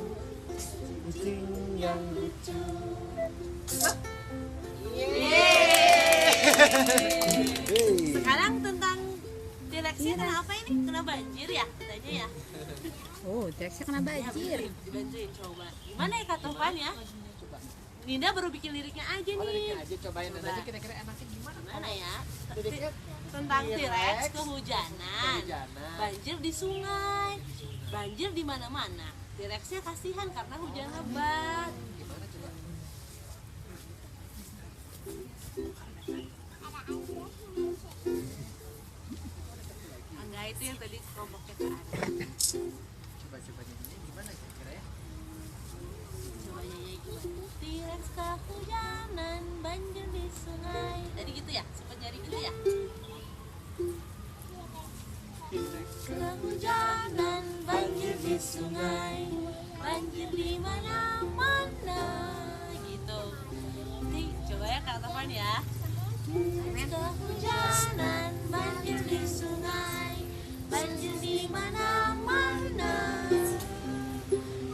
kucing yang lucu. Sekarang tentang T-Rexnya kena apa ini? Kena banjir ya katanya ya? Oh, T-Rexnya kena banjir. Dibantuin coba. Gimana ya Kak Tovan ya? Ninda baru bikin liriknya aja Oh, nih. liriknya aja cobain Coba. aja kira-kira enaknya gimana? Gimana ya? Liriknya Tentang T-Rex, T-Rex kehujanan. kehujanan. Banjir di sungai. Banjir di mana-mana. T-Rexnya kasihan karena hujan lebat. Gimana coba? Enggak, itu yang tadi kelompoknya ke Ana. Coba nyanyinya gimana kira-kira ya? Coba nyanyi gimana? T-Rex kehujanan, banjir di sungai. Tadi gitu ya? Sempat nyari gitu ya? Kehujanan, banjir di sungai, banjir di mana-mana. Gitu. Nanti coba ya Kak Tovan ya. Kehujanan, banjir di sungai, banjir di mana-mana.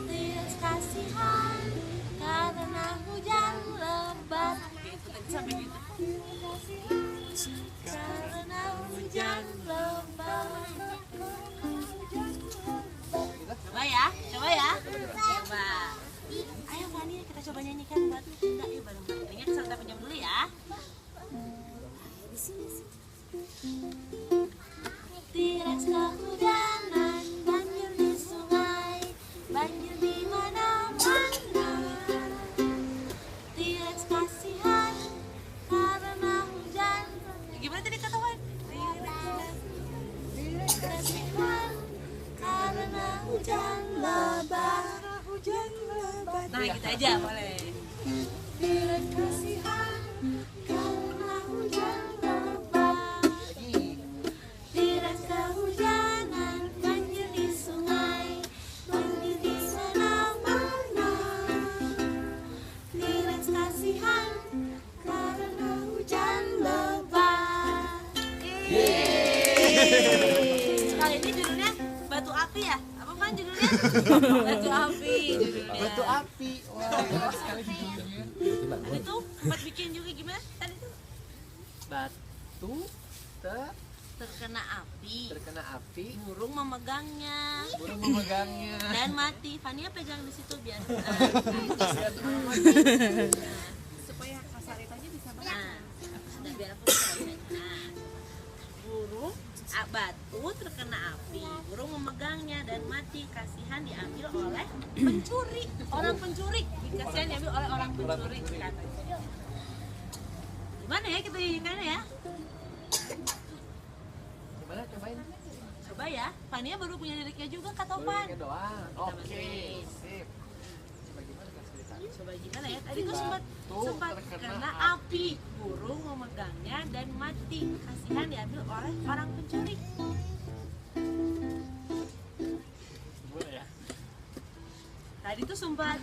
T-Rex kasihan karena hujan lebat. Gitu tadi sampai gitu. Karena hujan lebat. Coba ya, coba ya. Coba. Ayo Fania, kita coba nyanyikan buat Ninda yuk bareng-bareng. Kayaknya kita pinjam dulu ya. T-Rex kehujanan, banjir di sungai, banjir di mana-mana. T-Rex kasihan karena hujan. Gimana tadi kata Wan? T-Rex kasihan karena hujan lebat. Nah gitu aja boleh. T-Rex kasihan karena hujan lebat. T-Rex kehujanan, banjir di sungai, banjir di mana-mana. T-Rex kasihan karena hujan lebat. Sekali ini judulnya Batu Api ya? Apa Pan judulnya? Batu Api judulnya. Batu api. Wah, enak sekali judulnya. Tadi tuh sempat bikin juga gimana? Tadi tuh Batu terkena api, burung memegangnya, dan mati. Fania pegang di situ biar supaya kasaritannya bisa benar. Nah, biar aku bisa bacain. Nah, burung batu terkena api, burung memegangnya dan mati. Kasihan diambil oleh pencuri, orang pencuri. Kasihan diambil oleh orang pencuri. Katanya. Gimana ya kita nyanyikannya ya? Gimana cobain? Coba ya, Fania baru punya liriknya juga Kak Tovan. Liriknya doang. Kita Oke, bantuin. sip. Coba gimana Kak ceritanya? Coba gimana ya? Tadi tuh sempat terkena api, burung memegangnya dan mati. Kasihan diambil oleh orang pencuri. Gimana ya? Tadi tuh sempat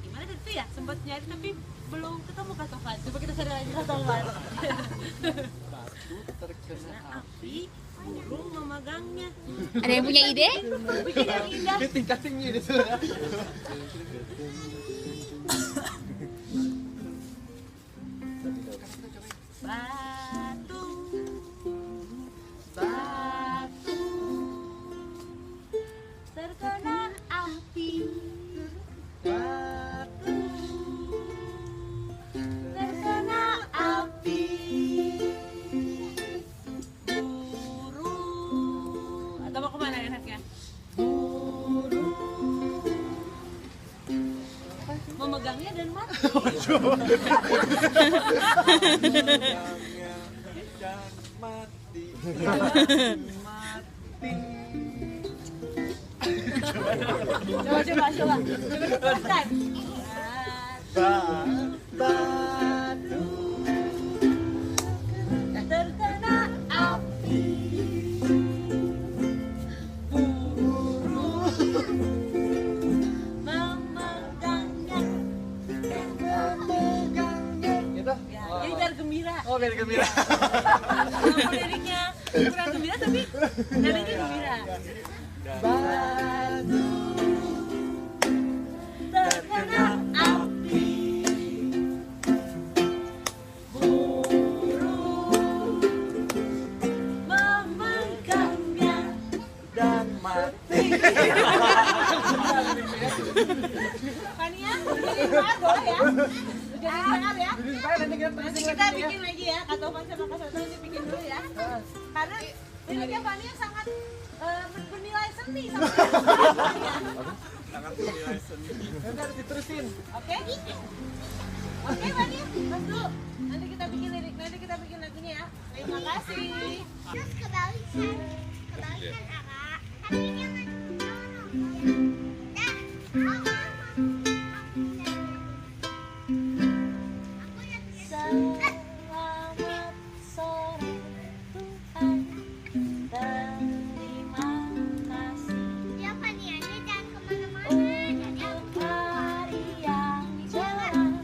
gimana tadi tuh ya? Sempat nyari tapi belum ketemu Kak Tovan. Coba kita cari lagi Kak Tovan. Batu terkena api, Burung memegangnya. Ada yang punya ide? Bikin yang indah. tingkat-tinggi itu. Batu, batu terkena api. Batu terkena api. Burung atau mau kemana enaknya? Burung memegangnya dan mati. Coba. Cepetan. Batu Terkena api. Burung memegangnya. gitu. Ya, jadi biar gembira. Oh, biar gembira. Walaupun liriknya kurang gembira tapi liriknya gembira. Batu Terkena api. Burung memegangnya dan mati. Fania, bikin PR boleh ya? Jadi PR ya? Nanti kita bikin lagi ya, Kak Tovan sama Kak Soto nanti bikin dulu ya. Karena liriknya Fania sangat bernilai seni. Sangat bernilai seni. Nanti harus diterusin. Oke? Oke Fania, mas dulu. Nanti kita bikin lirik, nanti kita bikin lagunya ya. Terima kasih. Terus kebalikan Kak. Tapi jangan. Selamat sore Tuhan, terima kasih Ya Fanianya jangan kemana-mana. untuk hari yang cerah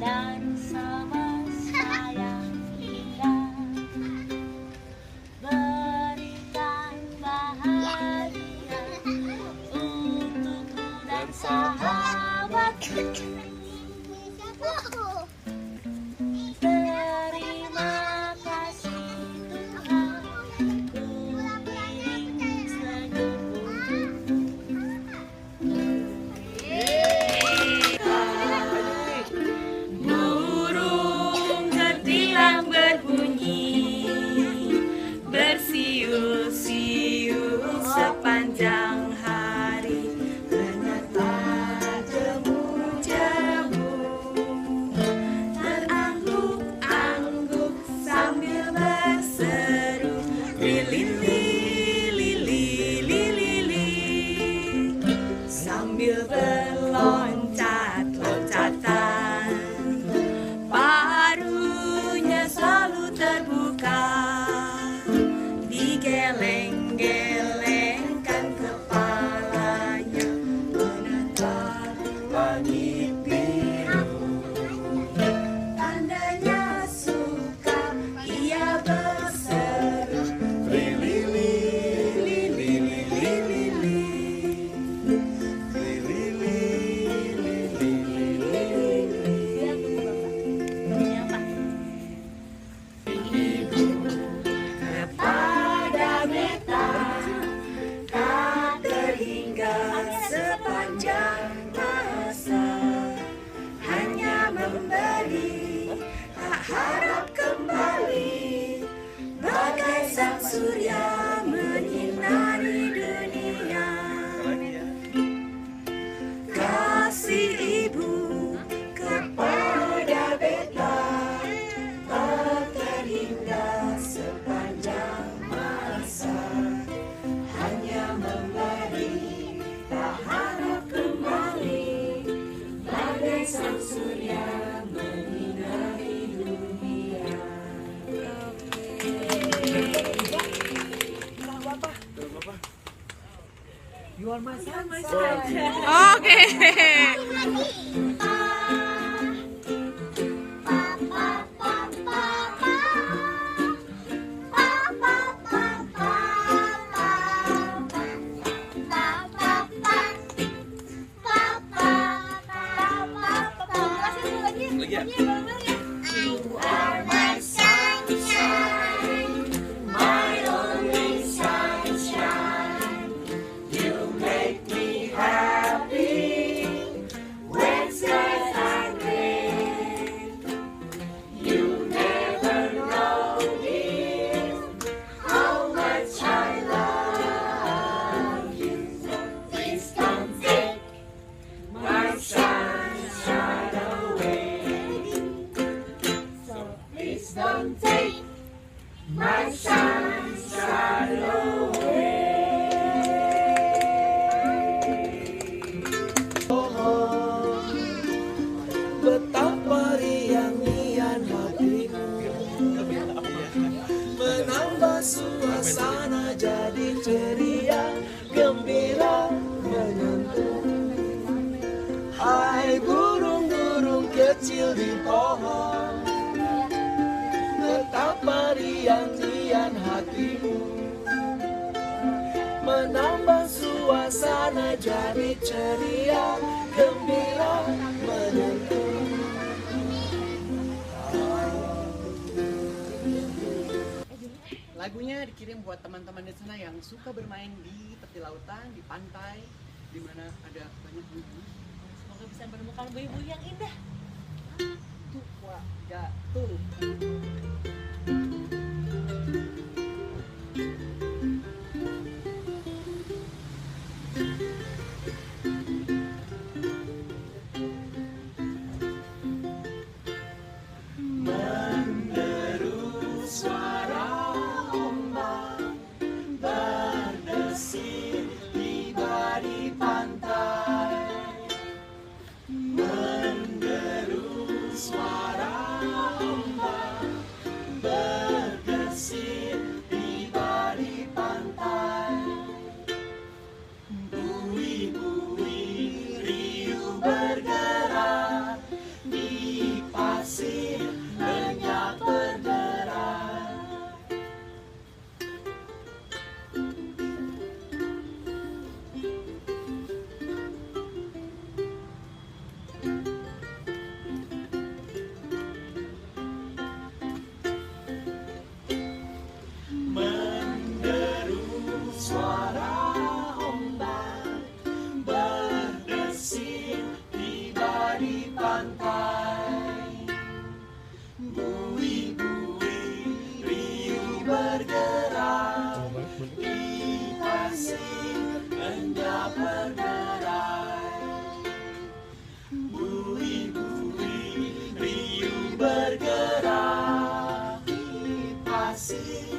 dan sama-sama yang indah. Berikan bahagia untukku dan sahabatku. Terima kasih Tuhan, ku ingin senyummu. Burung tertilang berbunyi, bersiul-siul sepanjang hari. Ternyata jemu-jemu terangguk-angguk sambil berseru lili-lili-lili-lili sambil berloncat-loncatan. Paruhnya selalu terbuka, digeleng-gelengkan kepalanya menatap langit biru. Tandanya suka, ia berseru lili-lili-lili-lili. Kepada beta tak terhingga sepanjang masa, hanya memberi tak harap kembali, bagai sang surya menyinari dunia. Kasih ibu kepada beta tak terhingga sepanjang masa, hanya memberi tak harap kembali, bagai sang surya menyinari dunia. You are my sunshine. Oke. Don't take my sunshine away. Betapa riang-riang hatimu, menambah suasana jadi ceria, gembira menyentuh. Hai burung-burung kecil di pohon, betapa riang-riang hatimu, menambah suasana jadi ceria, gembira menyentuh. Lagunya dikirim buat teman-teman di sana yang suka bermain di tepi lautan, di pantai, di mana ada banyak ibu. Semoga bisa menemukan ibu-ibu yang indah. Tuh, wah, jatuh. Menderu suara ombak berdesir tiba di pantai. Menderu suara ombak berdesir tiba di pantai. Buih-buih riuh bergerak di pasir, lenyap berderai. Menderu suara ombak berdesir tiba di pantai. Buih-buih riuh bergerak di pasir, lenyap berderai. Buih-buih riuh bergerak di pasir,